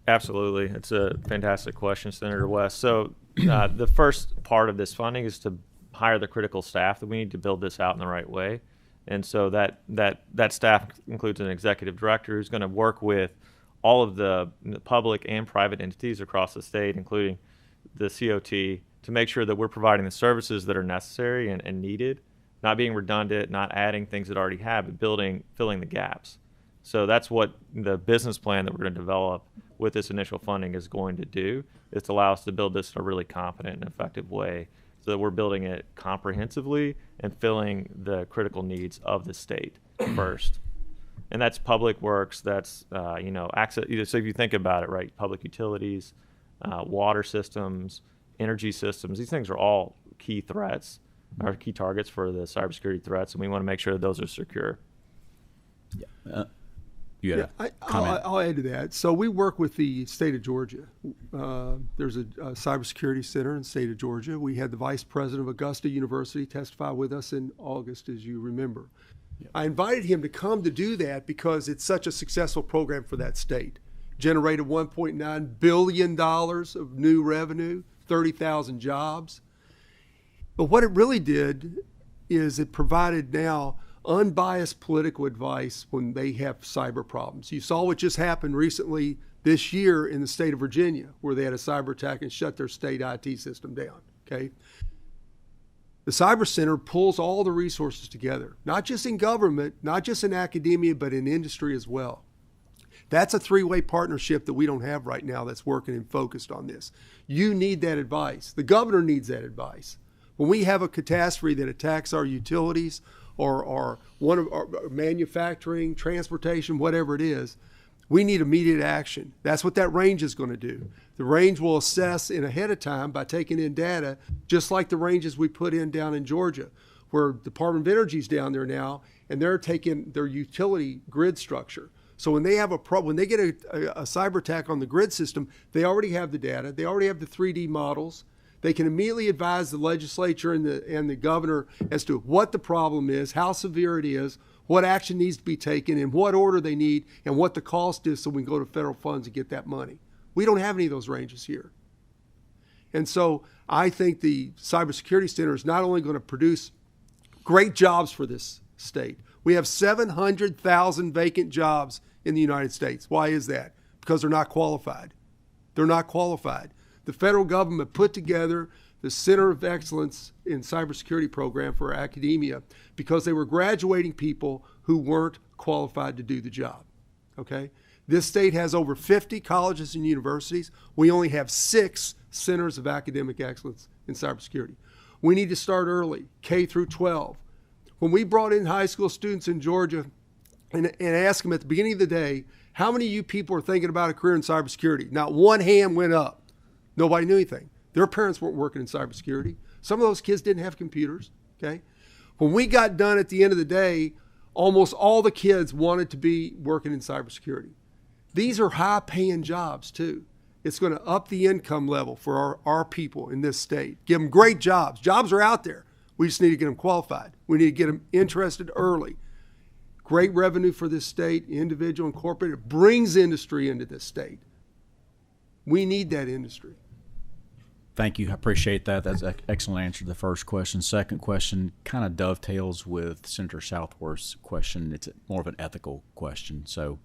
[SPEAKER 10] Absolutely. It's a fantastic question, Senator West. So the first part of this funding is to hire the critical staff that we need to build this out in the right way. And so that staff includes an executive director who's going to work with all of the public and private entities across the state, including the COT, to make sure that we're providing the services that are necessary and needed, not being redundant, not adding things that already have, but filling the gaps. So that's what the business plan that we're going to develop with this initial funding is going to do, is to allow us to build this in a really confident and effective way, so that we're building it comprehensively and filling the critical needs of the state first. And that's public works, that's access. So if you think about it, right, public utilities, water systems, energy systems, these things are all key threats, or key targets for the cybersecurity threats, and we want to make sure that those are secure.
[SPEAKER 15] Yeah.
[SPEAKER 13] I'll add to that. So we work with the state of Georgia. There's a cybersecurity center in the state of Georgia. We had the vice president of Augusta University testify with us in August, as you remember. Yep. I invited him to come to do that because it's such a successful program for that state. Generated $1.9 billion of new revenue, 30,000 jobs. But what it really did is it provided now unbiased political advice when they have cyber problems. You saw what just happened recently this year in the state of Virginia, where they had a cyber attack and shut their state IT system down, okay? The Cyber Center pulls all the resources together, not just in government, not just in academia, but in industry as well. That's a three-way partnership that we don't have right now that's working and focused on this. You need that advice. The governor needs that advice. When we have a catastrophe that attacks our utilities or one of our manufacturing, transportation, whatever it is, we need immediate action. That's what that range is going to do. The range will assess in ahead of time by taking in data, just like the ranges we put in down in Georgia, where Department of Energy's down there now, and they're taking their utility grid structure. So when they have when they get a cyber attack on the grid system, they already have the data. They already have the 3D models. They can immediately advise the legislature and the governor as to what the problem is, how severe it is, what action needs to be taken, in what order they need, and what the cost is so we can go to federal funds and get that money. We don't have any of those ranges here. And so I think the Cybersecurity Center is not only going to produce great jobs for this state. We have 700,000 vacant jobs in the United States. Why is that? Because they're not qualified. They're not qualified. The federal government put together the Center of Excellence in Cybersecurity program for academia because they were graduating people who weren't qualified to do the job. Okay? This state has over 50 colleges and universities. We only have 6 centers of academic excellence in cybersecurity. We need to start early, K through 12. When we brought in high school students in Georgia and asked them at the beginning of the day, how many of you people are thinking about a career in cybersecurity? Not one hand went up. Nobody knew anything. Their parents weren't working in cybersecurity. Some of those kids didn't have computers, okay? When we got done at the end of the day, almost all the kids wanted to be working in cybersecurity. These are high-paying jobs, too. It's going to up the income level for our people in this state. Give them great jobs. Jobs are out there. We just need to get them qualified. We need to get them interested early. Great revenue for this state, individual and corporate. It brings industry into this state. We need that industry.
[SPEAKER 15] Thank you. I appreciate that. That's an excellent answer to the first question. Second question kind of dovetails with Senator Southworth's question. It's more of an ethical question. So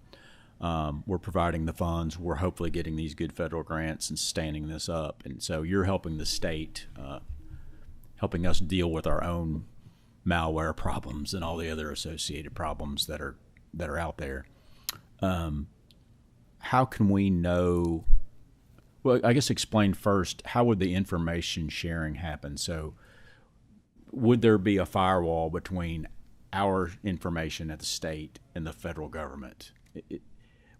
[SPEAKER 15] we're providing the funds. We're hopefully getting these good federal grants and standing this up. And so you're helping the state, helping us deal with our own malware problems and all the other associated problems that are out there. How can we know? Well, I guess explain first, how would the information sharing happen? So would there be a firewall between our information at the state and the federal government?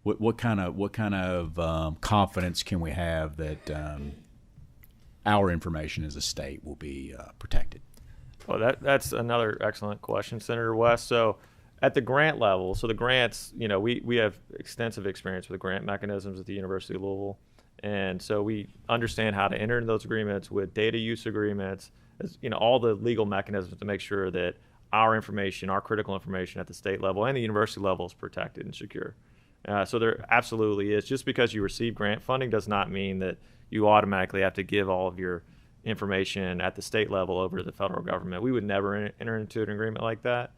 [SPEAKER 15] What kind of confidence can we have that our information as a state will be protected?
[SPEAKER 10] Well, that's another excellent question, Senator West. So at the grant level, so the grants, we have extensive experience with the grant mechanisms at the University of Louisville. And so we understand how to enter into those agreements with data use agreements, all the legal mechanisms to make sure that our information, our critical information at the state level and the university level is protected and secure. So there absolutely is. Just because you receive grant funding does not mean that you automatically have to give all of your information at the state level over to the federal government. We would never enter into an agreement like that.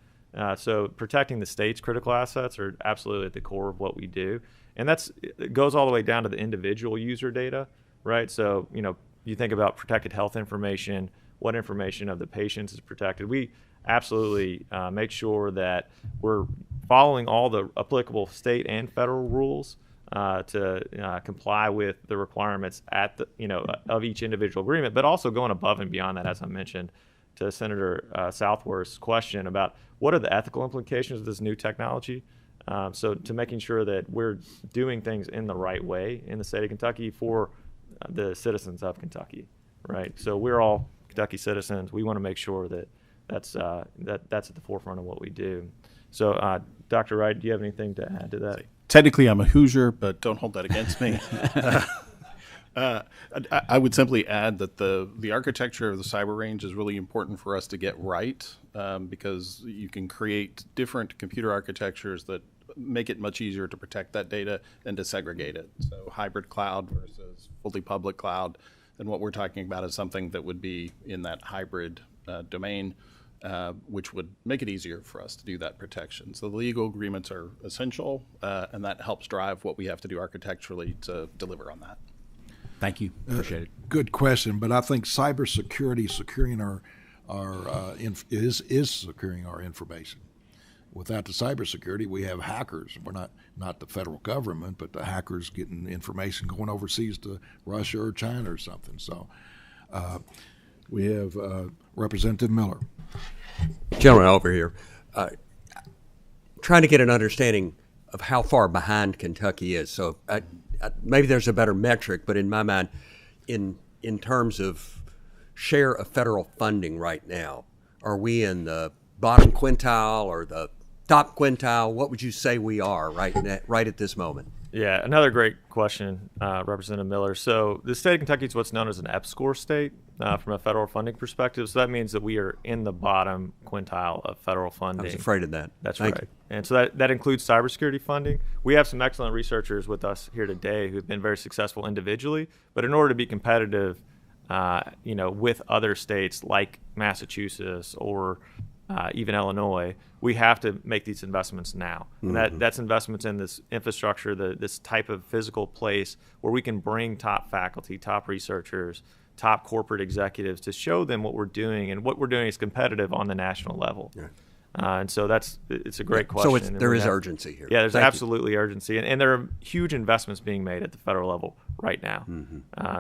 [SPEAKER 10] So protecting the state's critical assets are absolutely at the core of what we do. And it goes all the way down to the individual user data, right? So, you think about protected health information, what information of the patients is protected. We absolutely make sure that we're following all the applicable state and federal rules to comply with the requirements at of each individual agreement, but also going above and beyond that, as I mentioned to Senator Southworth's question about what are the ethical implications of this new technology. So to making sure that we're doing things in the right way in the state of Kentucky for the citizens of Kentucky, right? So we're all Kentucky citizens. We want to make sure that that's at the forefront of what we do. So, Dr. Wright, do you have anything to add to that?
[SPEAKER 12] Technically, I'm a Hoosier, but don't hold that against me. I would simply add that the architecture of the cyber range is really important for us to get right, because you can create different computer architectures that make it much easier to protect that data and to segregate it. So hybrid cloud versus fully public cloud. And what we're talking about is something that would be in that hybrid domain, which would make it easier for us to do that protection. So the legal agreements are essential, and that helps drive what we have to do architecturally to deliver on that.
[SPEAKER 15] Thank you. Appreciate it.
[SPEAKER 1] Good question, but I think cybersecurity securing is securing our information. Without the cybersecurity, we have hackers. We're not the federal government, but the hackers getting information going overseas to Russia or China or something. So we have Representative Miller.
[SPEAKER 16] Gentleman over here, trying to get an understanding of how far behind Kentucky is. So maybe there's a better metric, but in my mind, in terms of share of federal funding right now, are we in the bottom quintile or the top quintile? What would you say we are right at this moment?
[SPEAKER 10] Yeah, another great question, Representative Miller. So the state of Kentucky is what's known as an EPSCoR state from a federal funding perspective. So that means that we are in the bottom quintile of federal funding.
[SPEAKER 16] I was afraid of that.
[SPEAKER 10] That's
[SPEAKER 16] Thank
[SPEAKER 10] right.
[SPEAKER 16] you.
[SPEAKER 10] And so that includes cybersecurity funding. We have some excellent researchers with us here today who've been very successful individually, but in order to be competitive, with other states like Massachusetts or even Illinois, we have to make these investments now. And that's investments in this infrastructure, this type of physical place where we can bring top faculty, top researchers, top corporate executives to show them what we're doing, and what we're doing is competitive on the national level. Yeah. And so it's a great question.
[SPEAKER 16] So there is urgency here.
[SPEAKER 10] Yeah, there's absolutely urgency, and there are huge investments being made at the federal level right now.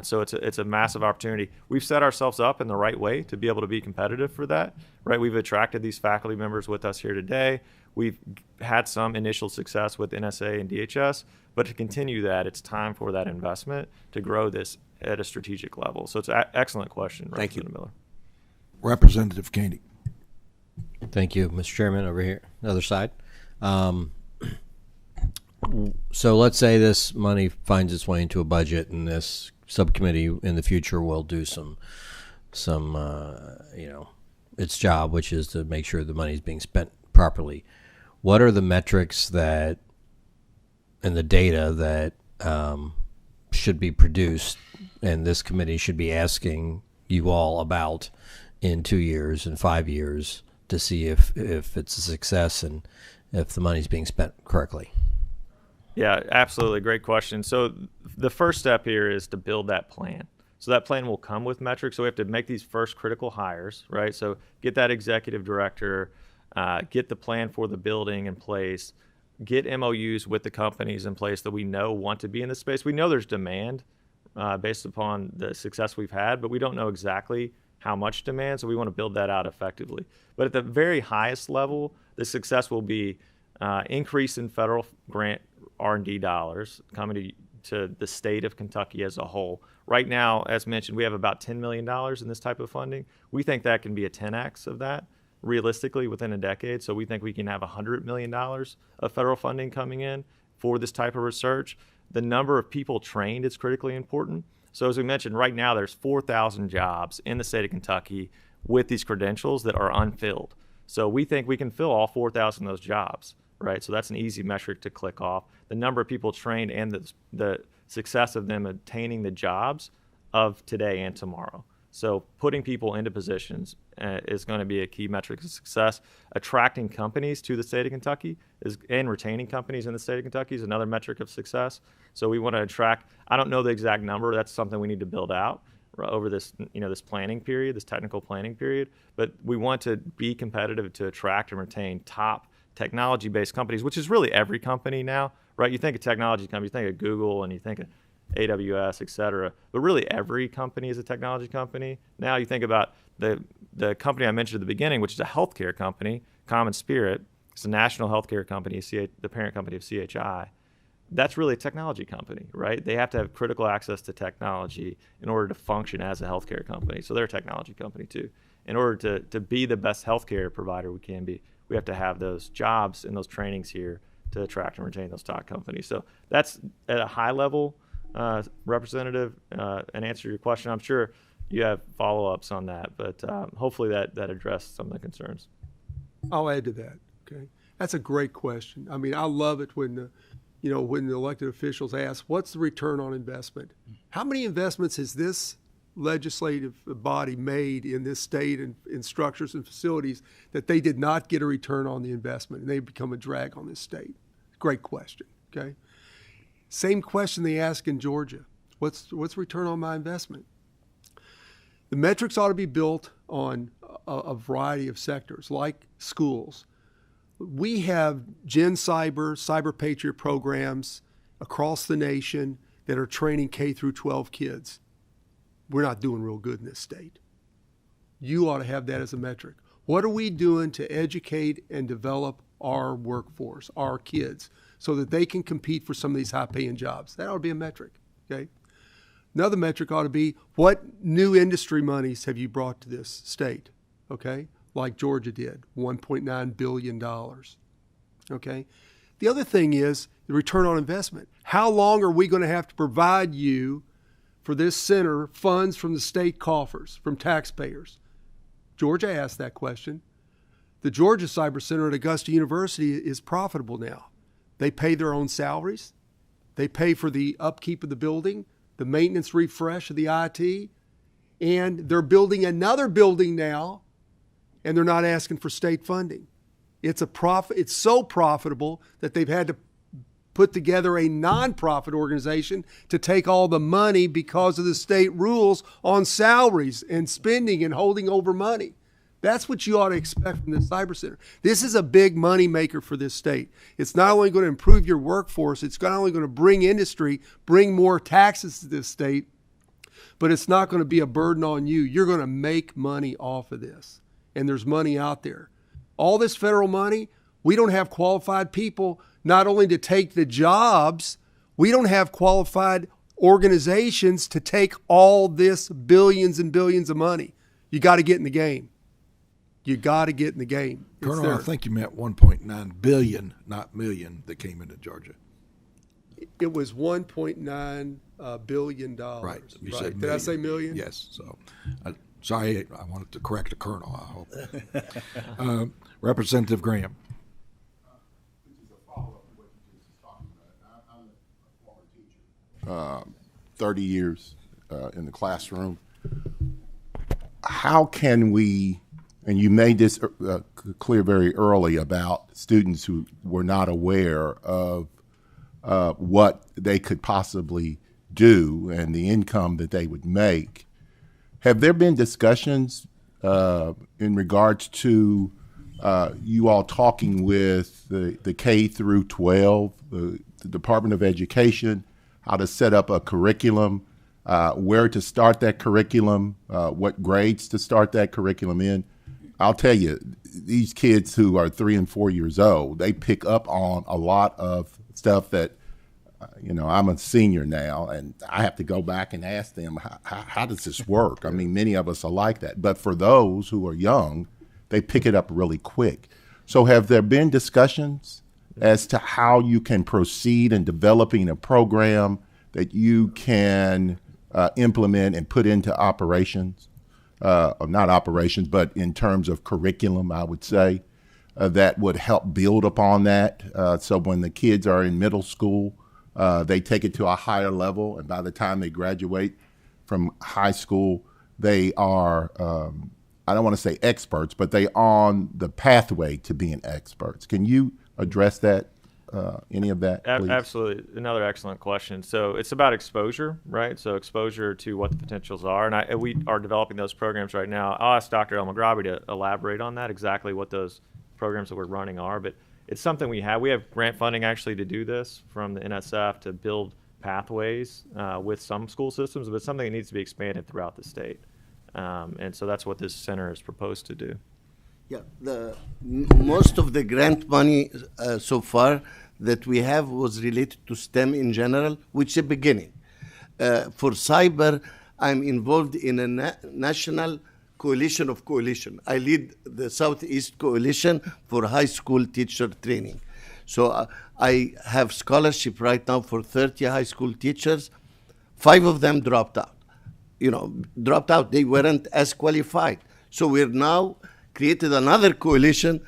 [SPEAKER 10] So it's a massive opportunity. We've set ourselves up in the right way to be able to be competitive for that. Right, we've attracted these faculty members with us here today. We've had some initial success with NSA and DHS, but to continue that, it's time for that investment to grow this at a strategic level. So it's an excellent question, Representative Miller.
[SPEAKER 1] Representative Koenig.
[SPEAKER 17] Thank you, Mr. Chairman. Over here, the other side. So let's say this money finds its way into a budget, and this subcommittee in the future will do some its job, which is to make sure the money is being spent properly. What are the metrics and the data that should be produced, and this committee should be asking you all about in 2 years and 5 years to see if it's a success and if the money's being spent correctly?
[SPEAKER 10] Yeah, absolutely. Great question. So the first step here is to build that plan. So that plan will come with metrics. So we have to make these first critical hires, right? So get that executive director, get the plan for the building in place, get MOUs with the companies in place that we know want to be in this space. We know there's demand based upon the success we've had, but we don't know exactly how much demand, so we want to build that out effectively. But at the very highest level, the success will be increase in federal grant R&D dollars coming to the state of Kentucky as a whole. Right now, as mentioned, we have about $10 million in this type of funding. We think that can be a 10x of that realistically within a decade. So we think we can have $100 million of federal funding coming in for this type of research. The number of people trained is critically important. So as we mentioned, right now there's 4,000 jobs in the state of Kentucky with these credentials that are unfilled. So we think we can fill all 4,000 of those jobs, right? So that's an easy metric to click off. The number of people trained and the success of them attaining the jobs of today and tomorrow. So putting people into positions is going to be a key metric of success. Attracting companies to the state of Kentucky and retaining companies in the state of Kentucky is another metric of success. So we want to attract, I don't know the exact number, that's something we need to build out over this, this planning period, this technical planning period, but we want to be competitive to attract and retain top technology-based companies, which is really every company now, right? You think of technology companies, you think of Google and you think of AWS, et cetera, but really every company is a technology company. Now you think about the company I mentioned at the beginning, which is a healthcare company, Common Spirit. It's a national healthcare company, the parent company of CHI. That's really a technology company, right? They have to have critical access to technology in order to function as a healthcare company. So they're a technology company too. In order to be the best healthcare provider we can be, we have to have those jobs and those trainings here to attract and retain those top companies. So that's at a high level, Representative, and answer your question. I'm sure you have follow-ups on that, but hopefully that addressed some of the concerns.
[SPEAKER 13] I'll add to that. Okay, that's a great question. I mean, I love it when the elected officials ask, "What's the return on investment?" How many investments has this legislative body made in this state and in structures and facilities that they did not get a return on the investment and they become a drag on this state? Great question. Okay. Same question they ask in Georgia. What's return on my investment? The metrics ought to be built on a variety of sectors, like schools. We have Gen Cyber Patriot programs across the nation that are training K through 12 kids. We're not doing real good in this state. You ought to have that as a metric. What are we doing to educate and develop our workforce, our kids, so that they can compete for some of these high-paying jobs? That ought to be a metric, okay? Another metric ought to be, what new industry monies have you brought to this state, okay? Like Georgia did, $1.9 billion, okay? The other thing is the return on investment. How long are we going to have to provide you for this center funds from the state coffers, from taxpayers? Georgia asked that question. The Georgia Cyber Center at Augusta University is profitable now. They pay their own salaries. They pay for the upkeep of the building, the maintenance refresh of the IT, and they're building another building now, and they're not asking for state funding. It's so profitable that they've had to put together a nonprofit organization to take all the money because of the state rules on salaries and spending and holding over money. That's what you ought to expect from the Cyber Center. This is a big money maker for this state. It's not only going to improve your workforce, it's not only going to bring industry, bring more taxes to this state, but it's not going to be a burden on you. You're going to make money off of this, and there's money out there. All this federal money, we don't have qualified people not only to take the jobs, we don't have qualified organizations to take all this billions and billions of money. You got to get in the game. You got to get in the game.
[SPEAKER 1] Colonel, I think you meant 1.9 billion, not million, that came into Georgia.
[SPEAKER 13] It was $1.9 billion.
[SPEAKER 1] Right. You said
[SPEAKER 13] Did
[SPEAKER 1] million.
[SPEAKER 13] I say million?
[SPEAKER 1] Yes. So, sorry, I wanted to correct the Colonel, I hope. Representative Graham.
[SPEAKER 18] 30 years in the classroom. How can we, and you made this clear very early about students who were not aware of what they could possibly do and the income that they would make. Have there been discussions in regards to you all talking with the K through 12, the Department of Education, how to set up a curriculum, where to start that curriculum, what grades to start that curriculum in? I'll tell you, these kids who are 3 and 4 years old, they pick up on a lot of stuff that, I'm a senior now, and I have to go back and ask them, how does this work? I mean, many of us are like that. But for those who are young, they pick it up really quick. So have there been discussions as to how you can proceed in developing a program that you can implement and put into operations, or not operations, but in terms of curriculum, I would say, that would help build upon that. So when the kids are in middle school, they take it to a higher level, and by the time they graduate from high school, they are, I don't want to say experts, but they on the pathway to being experts. Can you address that, any of that, please?
[SPEAKER 10] Absolutely. Another excellent question. So it's about exposure, right? So exposure to what the potentials are. And we are developing those programs right now. I'll ask Dr. El Maghrabi to elaborate on that, exactly what those programs that we're running are. But it's something we have. We have grant funding actually to do this from the NSF to build pathways with some school systems, but it's something that needs to be expanded throughout the state. And so that's what this center is proposed to do.
[SPEAKER 11] Yeah, most of the grant money so far that we have was related to STEM in general, which is a beginning. For cyber, I'm involved in a national coalition of coalition. I lead the Southeast Coalition for high school teacher training. So I have scholarship right now for 30 high school teachers. 5 of them dropped out. They weren't as qualified. So we're now created another coalition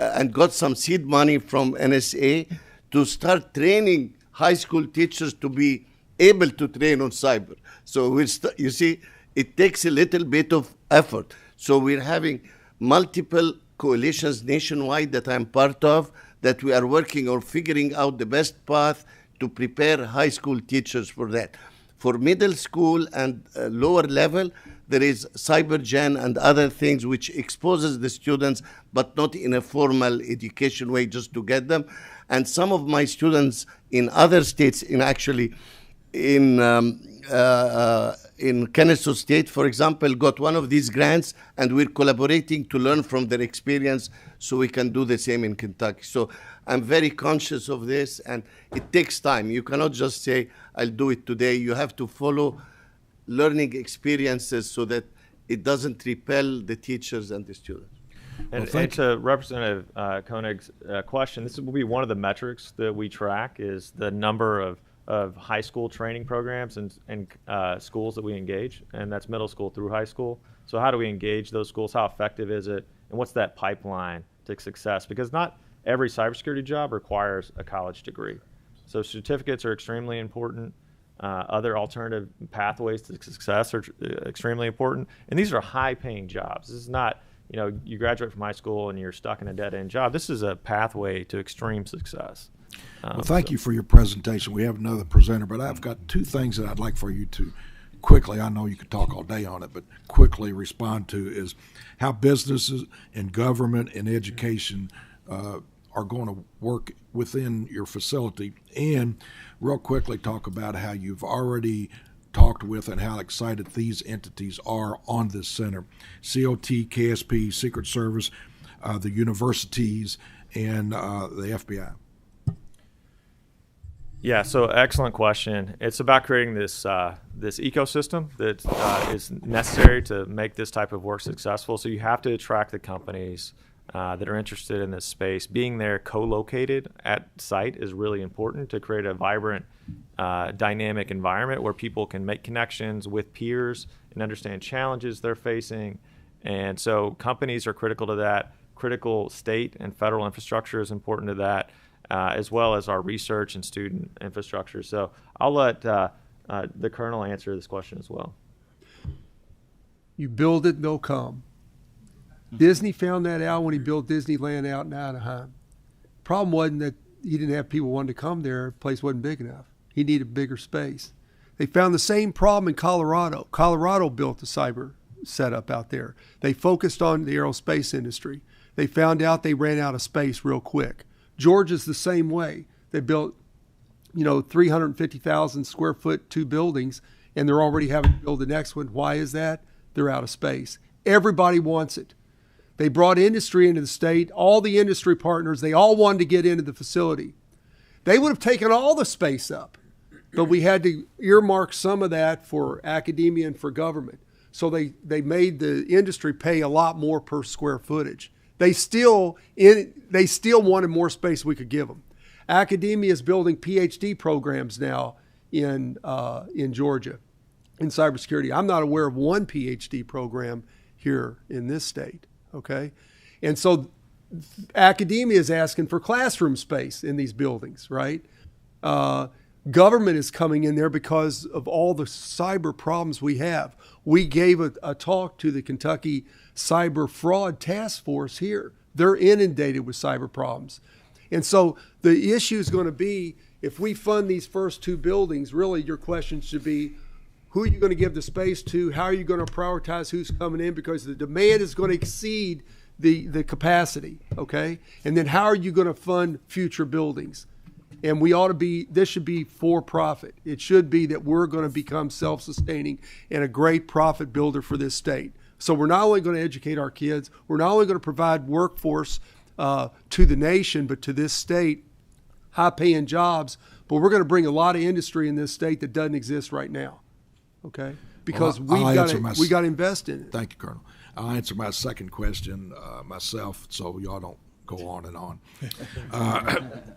[SPEAKER 11] and got some seed money from NSA to start training high school teachers to be able to train on cyber. So you see, it takes a little bit of effort. So we're having multiple coalitions nationwide that I'm part of, that we are working on figuring out the best path to prepare high school teachers for that. For middle school and lower level, there is CyberGen and other things which exposes the students, but not in a formal education way, just to get them. And some of my students in other states, in actually in Kennesaw State, for example, got one of these grants, and we're collaborating to learn from their experience so we can do the same in Kentucky. So I'm very conscious of this, and it takes time. You cannot just say, I'll do it today. You have to follow learning experiences so that it doesn't repel the teachers and the students.
[SPEAKER 10] And to Representative Koenig's question, this will be one of the metrics that we track is the number of high school training programs and schools that we engage, and that's middle school through high school. So how do we engage those schools? How effective is it? And what's that pipeline to success? Because not every cybersecurity job requires a college degree. So certificates are extremely important. Other alternative pathways to success are extremely important. And these are high-paying jobs. This is not, you graduate from high school and you're stuck in a dead-end job. This is a pathway to extreme success.
[SPEAKER 1] Well, thank you for your presentation. We have another presenter, but I've got two things that I'd like for you to quickly, I know you could talk all day on it, but quickly respond to is how businesses and government and education are going to work within your facility, and real quickly talk about how you've already talked with and how excited these entities are on this center. COT, KSP, Secret Service, the universities, and the FBI.
[SPEAKER 10] Yeah, so excellent question. It's about creating this this ecosystem that is necessary to make this type of work successful. So you have to attract the companies that are interested in this space. Being there co-located at site is really important to create a vibrant, dynamic environment where people can make connections with peers and understand challenges they're facing. And so companies are critical to that. Critical state and federal infrastructure is important to that. As well as our research and student infrastructure. So I'll let the Colonel answer this question as well.
[SPEAKER 13] You build it, they'll come. Disney found that out when he built Disneyland out in Anaheim. Problem wasn't that he didn't have people wanting to come there. The place wasn't big enough. He needed bigger space. They found the same problem in Colorado. Colorado built a cyber setup out there. They focused on the aerospace industry. They found out they ran out of space real quick. Georgia's the same way. They built, 350,000 square foot 2 buildings, and they're already having to build the next one. Why is that? They're out of space. Everybody wants it. They brought industry into the state. All the industry partners, they all wanted to get into the facility. They would have taken all the space up, but we had to earmark some of that for academia and for government. So they made the industry pay a lot more per square footage. They still wanted more space we could give them. Academia is building PhD programs now in Georgia in cybersecurity. I'm not aware of one PhD program here in this state, okay? And so academia is asking for classroom space in these buildings, right? Government is coming in there because of all the cyber problems we have. We gave a talk to the Kentucky Cyber Fraud Task Force here. They're inundated with cyber problems. And so the issue is going to be, if we fund these first 2 buildings, really your question should be, who are you going to give the space to? How are you going to prioritize who's coming in? Because the demand is going to exceed the capacity, okay? And then how are you going to fund future buildings? And this should be for profit. It should be that we're going to become self-sustaining and a great profit builder for this state. So we're not only going to educate our kids, we're not only going to provide workforce to the nation, but to this state, high-paying jobs, but we're going to bring a lot of industry in this state that doesn't exist right now, okay? Because we got to invest in it.
[SPEAKER 1] Thank you, Colonel. I'll answer my second question myself, so y'all don't go on and on.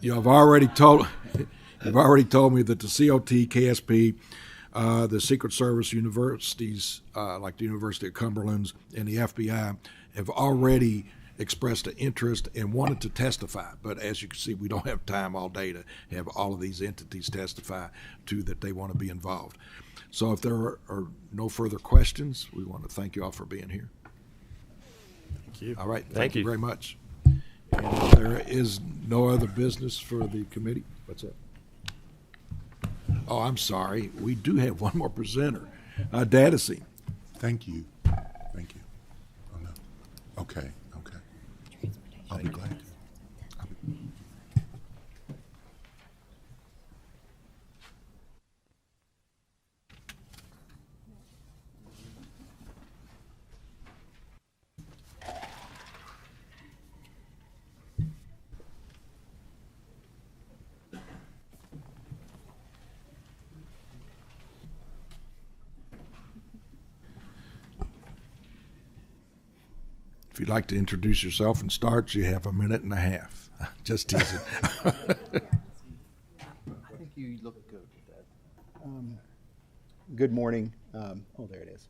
[SPEAKER 1] You've already told me that the COT, KSP, the Secret Service universities, like the University of Cumberland and the FBI, have already expressed an interest and wanted to testify. But as you can see, we don't have time all day to have all of these entities testify to that they want to be involved. So if there are no further questions, we want to thank you all for being here.
[SPEAKER 12] Thank you.
[SPEAKER 1] All right.
[SPEAKER 10] Thank you
[SPEAKER 1] very much. And if there is no other business for the committee, what's that? Oh, I'm sorry. We do have one more presenter, Dadasy.
[SPEAKER 18] Thank you. Thank you. Oh, no. Okay. I'll be glad to.
[SPEAKER 1] If you'd like to introduce yourself and start, you have 1.5 minutes. Just teasing.
[SPEAKER 19] I think you look good with that. Good morning. Oh, there it is.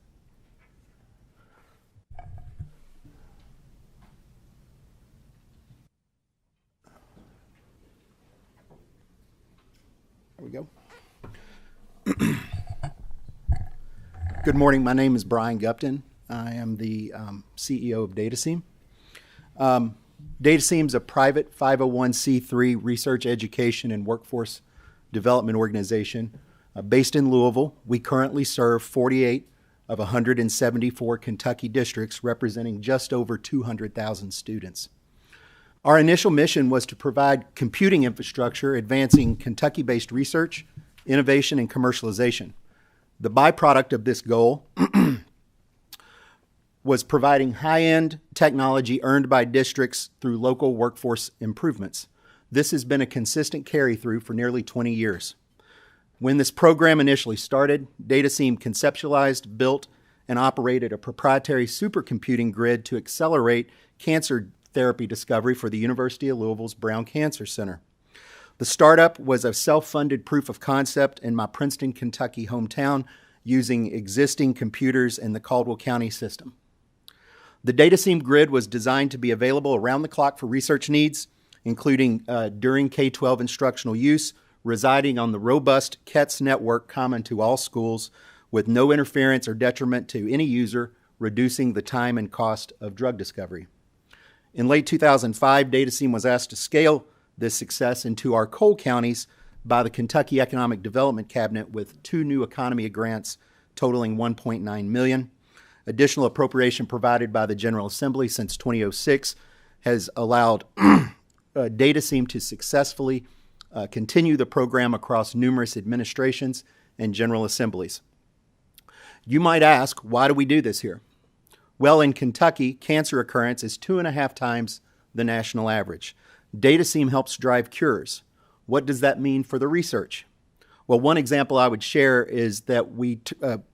[SPEAKER 19] There we go. Good morning. My name is Brian Gupton. I am the CEO of DataSeam. DataSeam is a private 501c3 research, education, and workforce development organization based in Louisville. We currently serve 48 of 174 Kentucky districts, representing just over 200,000 students. Our initial mission was to provide computing infrastructure advancing Kentucky-based research, innovation, and commercialization. The byproduct of this goal was providing high-end technology earned by districts through local workforce improvements. This has been a consistent carry-through for nearly 20 years. When this program initially started, DataSeam conceptualized, built, and operated a proprietary supercomputing grid to accelerate cancer therapy discovery for the University of Louisville's Brown Cancer Center. The startup was a self-funded proof of concept in my Princeton, Kentucky hometown using existing computers in the Caldwell County system. The DataSeam grid was designed to be available around the clock for research needs, including during K-12 instructional use, residing on the robust KETS network common to all schools with no interference or detriment to any user, reducing the time and cost of drug discovery. In late 2005, DataSeam was asked to scale this success into our Cole counties by the Kentucky Economic Development Cabinet with 2 new economy grants totaling $1.9 million. Additional appropriation provided by the General Assembly since 2006 has allowed DataSeam to successfully continue the program across numerous administrations and General Assemblies. You might ask, why do we do this here? Well, in Kentucky, cancer occurrence is 2.5 times the national average. DataSeam helps drive cures. What does that mean for the research? Well, one example I would share is that we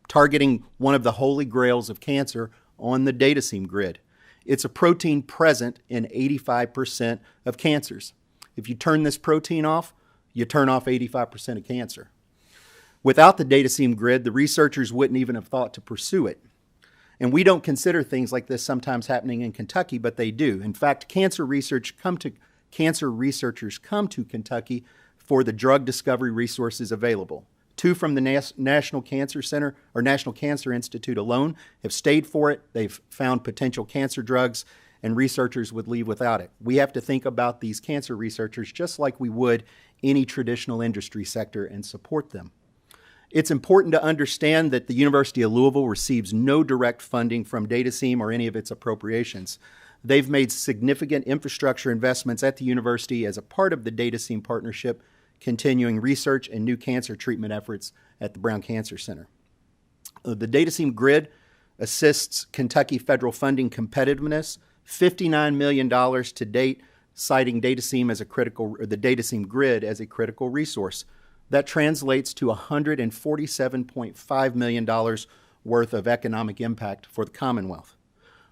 [SPEAKER 19] targeting one of the holy grails of cancer on the DataSeam grid. It's a protein present in 85% of cancers. If you turn this protein off, you turn off 85% of cancer. Without the DataSeam grid, the researchers wouldn't even have thought to pursue it. And we don't consider things like this sometimes happening in Kentucky, but they do. In fact, cancer researchers come to Kentucky for the drug discovery resources available. 2 from the National Cancer Center or National Cancer Institute alone have stayed for it. They've found potential cancer drugs, and researchers would leave without it. We have to think about these cancer researchers just like we would any traditional industry sector and support them. It's important to understand that the University of Louisville receives no direct funding from DataSeam or any of its appropriations. They've made significant infrastructure investments at the university as a part of the DataSeam partnership, continuing research and new cancer treatment efforts at the Brown Cancer Center. The DataSeam grid assists Kentucky federal funding competitiveness, $59 million to date, citing DataSeam as a critical, or the DataSeam grid as a critical resource. That translates to $147.5 million worth of economic impact for the Commonwealth.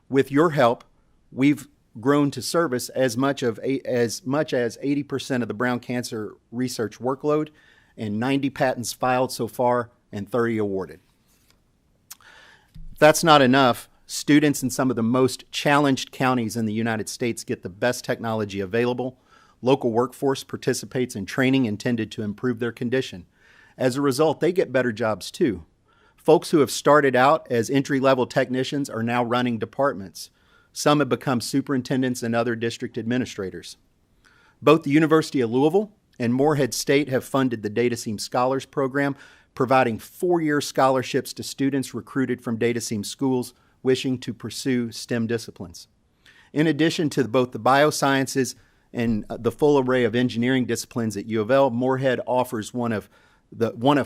[SPEAKER 19] With your help, we've grown to service as much as 80% of the Brown Cancer research workload, and 90 patents filed so far and 30 awarded. If that's not enough, students in some of the most challenged counties in the United States get the best technology available. Local workforce participates in training intended to improve their condition. As a result, they get better jobs too. Folks who have started out as entry-level technicians are now running departments. Some have become superintendents and other district administrators. Both the University of Louisville and Morehead State have funded the DataSeam Scholars Program, providing 4-year scholarships to students recruited from DataSeam schools wishing to pursue STEM disciplines. In addition to both the biosciences and the full array of engineering disciplines at U of L, Morehead offers one of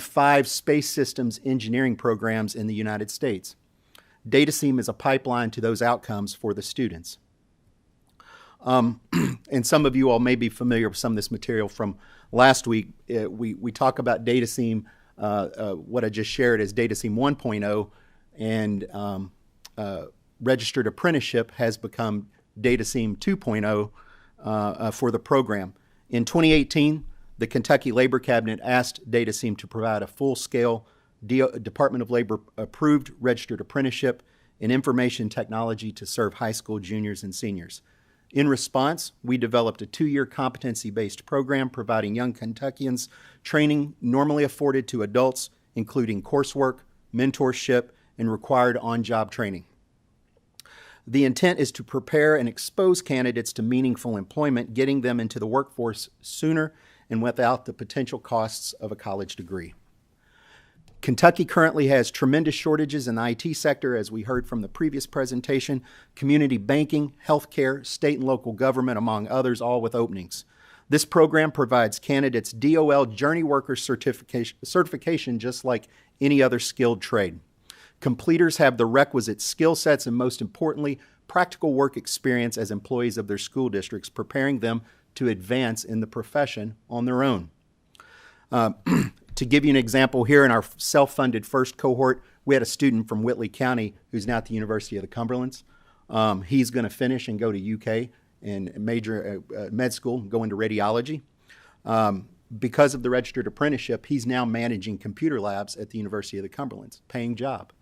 [SPEAKER 19] 5 space systems engineering programs in the United States. DataSeam is a pipeline to those outcomes for the students. And some of you all may be familiar with some of this material from last week. We talk about DataSeam, what I just shared is DataSeam 1.0, and registered apprenticeship has become DataSeam 2.0 for the program. In 2018, the Kentucky Labor Cabinet asked DataSeam to provide a full-scale Department of Labor approved registered apprenticeship in information technology to serve high school juniors and seniors. In response, we developed a 2-year competency-based program providing young Kentuckians training normally afforded to adults, including coursework, mentorship, and required on-job training. The intent is to prepare and expose candidates to meaningful employment, getting them into the workforce sooner and without the potential costs of a college degree. Kentucky currently has tremendous shortages in the IT sector, as we heard from the previous presentation, community banking, healthcare, state and local government, among others, all with openings. This program provides candidates DOL Journey Worker certification just like any other skilled trade. Completers have the requisite skill sets and, most importantly, practical work experience as employees of their school districts, preparing them to advance in the profession on their own. To give you an example, here in our self-funded first cohort, we had a student from Whitley County who's now at the University of the Cumberlands. He's going to finish and go to UK and major med school, go into radiology. Because of the registered apprenticeship, he's now managing computer labs at the University of the Cumberlands, paying job.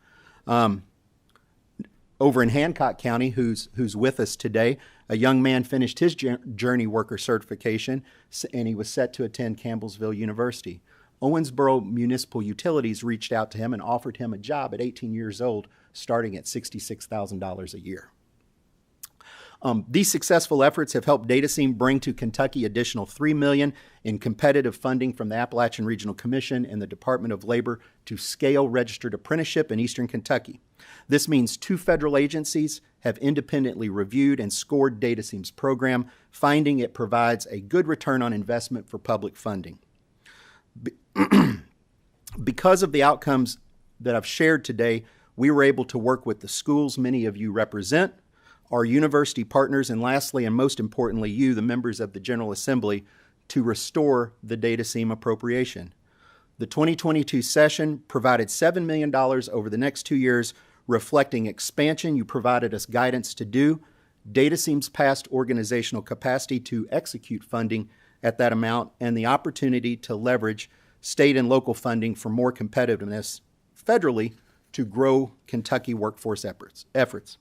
[SPEAKER 19] Over in Hancock County, who's with us today, a young man finished his Journey Worker certification, and he was set to attend Campbellsville University. Owensboro Municipal Utilities reached out to him and offered him a job at 18 years old, starting at $66,000 a year. These successful efforts have helped DataSeam bring to Kentucky additional $3 million in competitive funding from the Appalachian Regional Commission and the Department of Labor to scale registered apprenticeship in Eastern Kentucky. This means 2 federal agencies have independently reviewed and scored DataSeam's program, finding it provides a good return on investment for public funding. Because of the outcomes that I've shared today, we were able to work with the schools many of you represent, our university partners, and lastly, and most importantly, you, the members of the General Assembly, to restore the DataSeam appropriation. The 2022 session provided $7 million over the next 2 years, reflecting expansion you provided us guidance to do, DataSeam's past organizational capacity to execute funding at that amount, and the opportunity to leverage state and local funding for more competitiveness federally to grow Kentucky workforce efforts.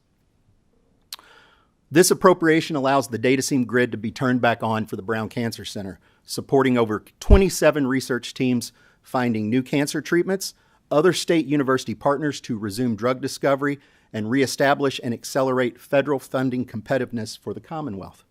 [SPEAKER 19] This appropriation allows the DataSeam grid to be turned back on for the Brown Cancer Center, supporting over 27 research teams finding new cancer treatments, other state university partners to resume drug discovery, and reestablish and accelerate federal funding competitiveness for the Commonwealth.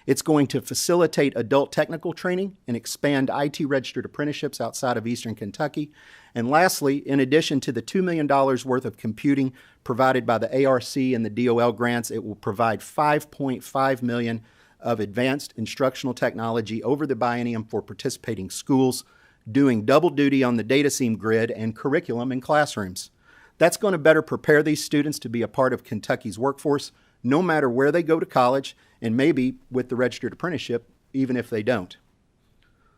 [SPEAKER 19] It's going to facilitate adult technical training and expand IT registered apprenticeships outside of Eastern Kentucky. And lastly, in addition to the $2 million worth of computing provided by the ARC and the DOL grants, it will provide $5.5 million of advanced instructional technology over the biennium for participating schools, doing double duty on the DataSeam grid and curriculum in classrooms. That's going to better prepare these students to be a part of Kentucky's workforce, no matter where they go to college, and maybe with the registered apprenticeship, even if they don't.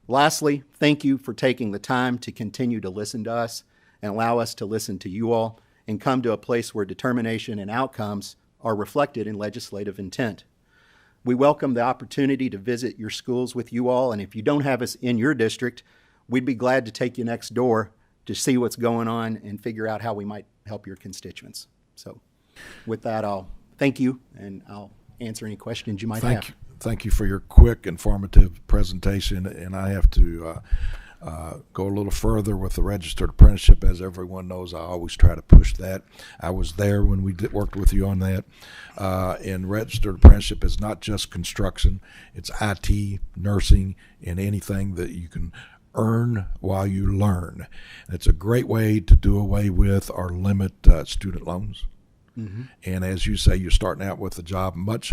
[SPEAKER 19] Lastly, thank you for taking the time to continue to listen to us and allow us to listen to you all and come to a place where determination and outcomes are reflected in legislative intent. We welcome the opportunity to visit your schools with you all, and if you don't have us in your district, we'd be glad to take you next door to see what's going on and figure out how we might help your constituents. So with that, I'll thank you, and I'll answer any questions you might have.
[SPEAKER 1] Thank you for your quick, informative presentation. And I have to go a little further with the registered apprenticeship. As everyone knows, I always try to push that. I was there when we worked with you on that. And registered apprenticeship is not just construction. It's IT, nursing, and anything that you can earn while you learn. It's a great way to do away with or limit student loans. Mm-hmm. And as you say, you're starting out with a job much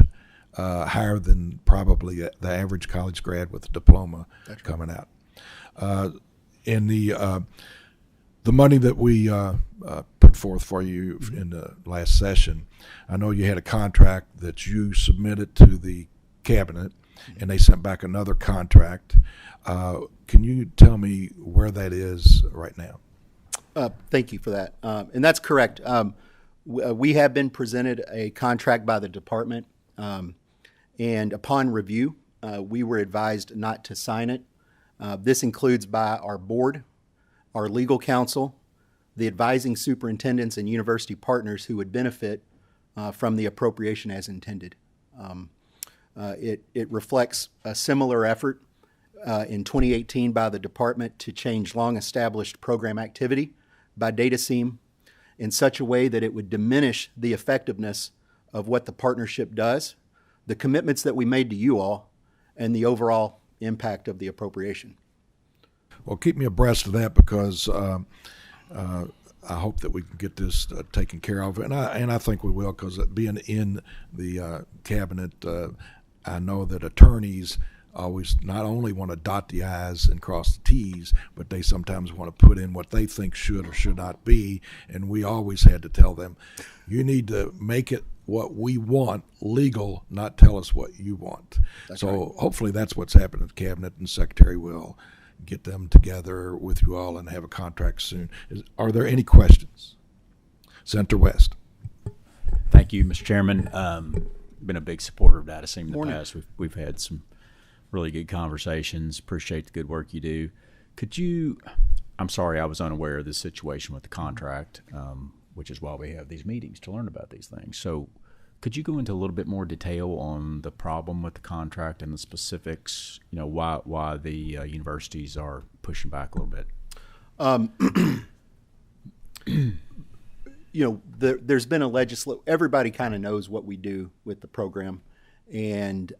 [SPEAKER 1] higher than probably the average college grad with a diploma coming out. And the money that we put forth for you in the last session, I know you had a contract that you submitted to the cabinet, and they sent back another contract. Can you tell me where that is right now?
[SPEAKER 19] Thank you for that. And that's correct. We have been presented a contract by the department, and upon review, we were advised not to sign it. This includes by our board, our legal counsel, the advising superintendents, and university partners who would benefit from the appropriation as intended. It reflects a similar effort in 2018 by the department to change long-established program activity by data seam in such a way that it would diminish the effectiveness of what the partnership does, the commitments that we made to you all, and the overall impact of the appropriation.
[SPEAKER 1] Well, keep me abreast of that, because I hope that we can get this taken care of, and I think we will, because being in the cabinet, I know that attorneys always not only want to dot the I's and cross the T's, but they sometimes want to put in what they think should or should not be, and we always had to tell them, you need to make it what we want legal, not tell us what you want.
[SPEAKER 19] That's
[SPEAKER 1] so
[SPEAKER 19] right.
[SPEAKER 1] Hopefully that's what's happened in the cabinet, and the Secretary will get them together with you all and have a contract soon. Are there any questions? Senator West.
[SPEAKER 15] Thank you, Mr. Chairman. Been a big supporter of Data Seam in the
[SPEAKER 19] Morning.
[SPEAKER 15] past. We've had some really good conversations. Appreciate the good work you do. Could you, I'm sorry I was unaware of this situation with the contract, which is why we have these meetings to learn about these things. So could you go into a little bit more detail on the problem with the contract and the specifics, why the universities are pushing back a little bit?
[SPEAKER 19] There's been a everybody kind of knows what we do with the program, and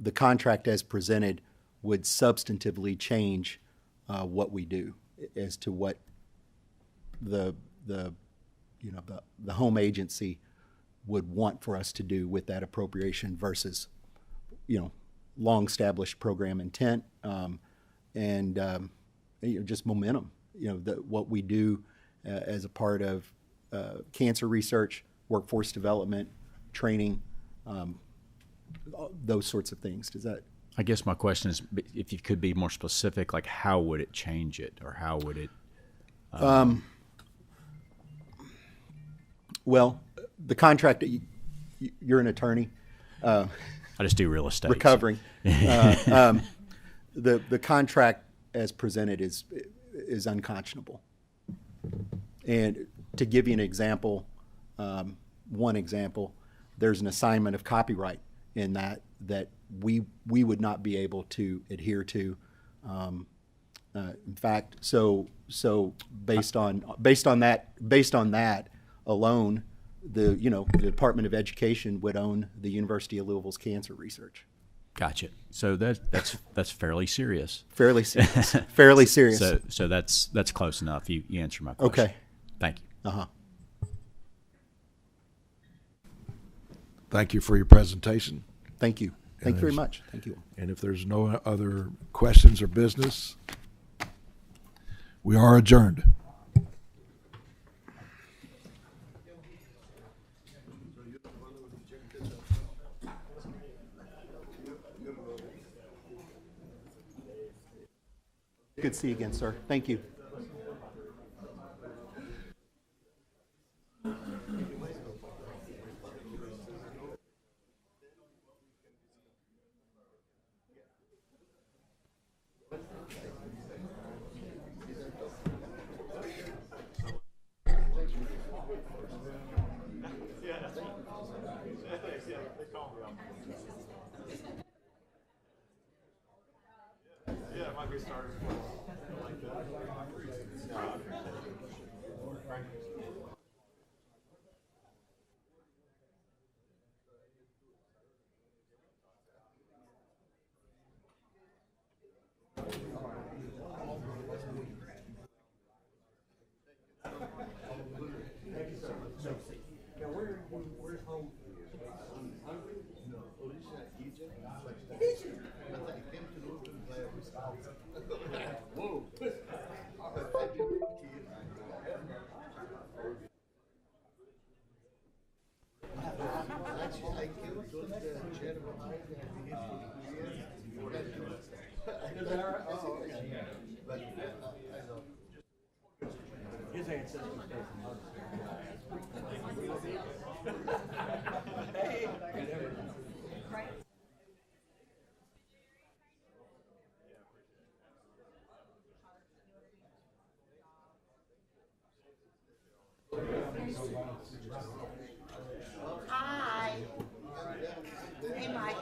[SPEAKER 19] the contract as presented would substantively change what we do as to what the home agency would want for us to do with that appropriation versus, long established program intent, and just momentum. What we do as a part of cancer research, workforce development, training, those sorts of things. Does that?
[SPEAKER 15] I guess my question is, if you could be more specific, like how would it change it, or how would it?
[SPEAKER 19] Well, the contract. You're an attorney.
[SPEAKER 15] I just do real estate.
[SPEAKER 19] Recovering. So. The contract as presented is unconscionable. And to give you an example, one example, there's an assignment of copyright in that we would not be able to adhere to. In fact, so based on that alone, the Department of Education would own the University of Louisville's cancer research.
[SPEAKER 15] Gotcha. So that's fairly serious.
[SPEAKER 19] Fairly serious. Fairly serious.
[SPEAKER 15] So that's close enough. You answered my question.
[SPEAKER 19] Okay.
[SPEAKER 15] Thank you.
[SPEAKER 1] Thank you for your presentation.
[SPEAKER 19] Thank you. Thank you very much. Thank you.
[SPEAKER 1] And if there's no other questions or business, we are adjourned.
[SPEAKER 19] Good to see you again, sir. Thank you.
[SPEAKER 20] His ancestors came from Hudson. Hi. Hey, Mike.